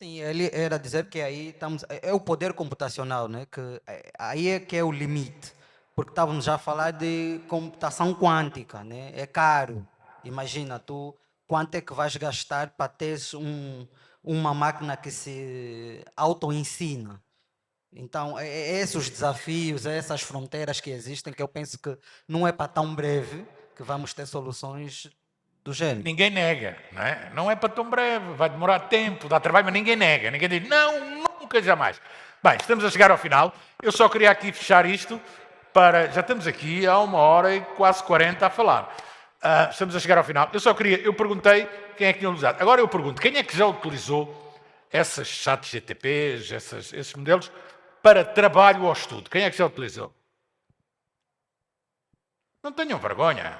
Sim, ele era dizer que aí estamos, é o poder computacional, né? Que aí é que é o limite, porque estávamos já a falar de computação quântica, né? É caro. Imagina tu quanto é que vais gastar para teres uma máquina que se auto-ensina. Então, esses os desafios, essas fronteiras que existem, que eu penso que não é para tão breve que vamos ter soluções do gênero. Ninguém nega, não é? Não é para tão breve, vai demorar tempo, dá trabalho, mas ninguém nega. Ninguém diz, não, nunca, jamais. Bem, estamos a chegar ao final. Eu só queria aqui fechar isto para... Já estamos aqui há 1h e quase 40 a falar. Estamos a chegar ao final. Eu perguntei quem é que tinha usado. Agora eu pergunto, quem é que já utilizou essas chats GTPs, esses modelos, para trabalho ou estudo? Quem é que já utilizou? Não tenham vergonha.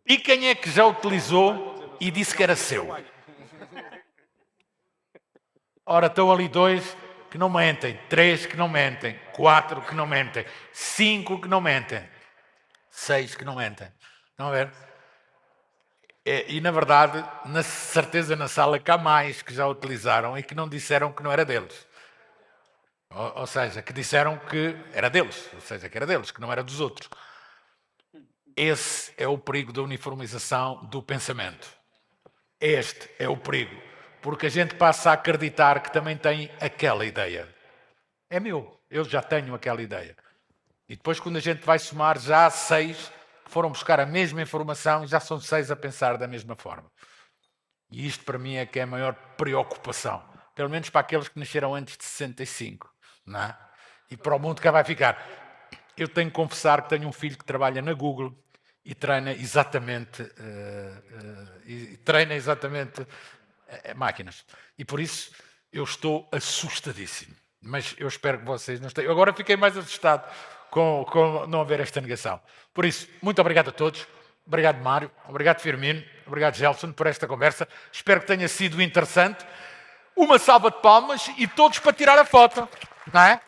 E quem é que já utilizou e disse que era seu? Ora, estão ali 2 que não mentem, 3 que não mentem, 4 que não mentem, 5 que não mentem, 6 que não mentem. Estão a ver? E, na verdade, na certeza na sala que há mais que já utilizaram e que não disseram que não era deles. Ou seja, que disseram que era deles, ou seja, que era deles, que não era dos outros. Esse é o perigo da uniformização do pensamento. Este é o perigo, porque a gente passa a acreditar que também tem aquela ideia. É meu, eu já tenho aquela ideia. E depois, quando a gente vai somar, já há 6 que foram buscar a mesma informação e já são 6 a pensar da mesma forma. E isto, para mim, é que é a maior preocupação. Pelo menos para aqueles que nasceram antes de 65. Não é? E para o mundo que vai ficar. Eu tenho que confessar que tenho um filho que trabalha na Google e treina exatamente máquinas. E por isso eu estou assustadíssimo. Mas eu espero que vocês não estejam. Agora fiquei mais assustado com não haver esta negação. Por isso, muito obrigado a todos. Obrigado, Mário. Obrigado, Firmino. Obrigado, Gelson, por esta conversa. Espero que tenha sido interessante. Uma salva de palmas e todos para tirar a foto. Não é?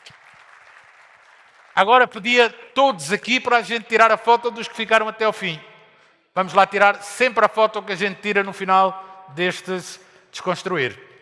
Agora pedia todos aqui para a gente tirar a foto dos que ficaram até ao fim. Vamos lá tirar sempre a foto que a gente tira no final destes Desconstruir.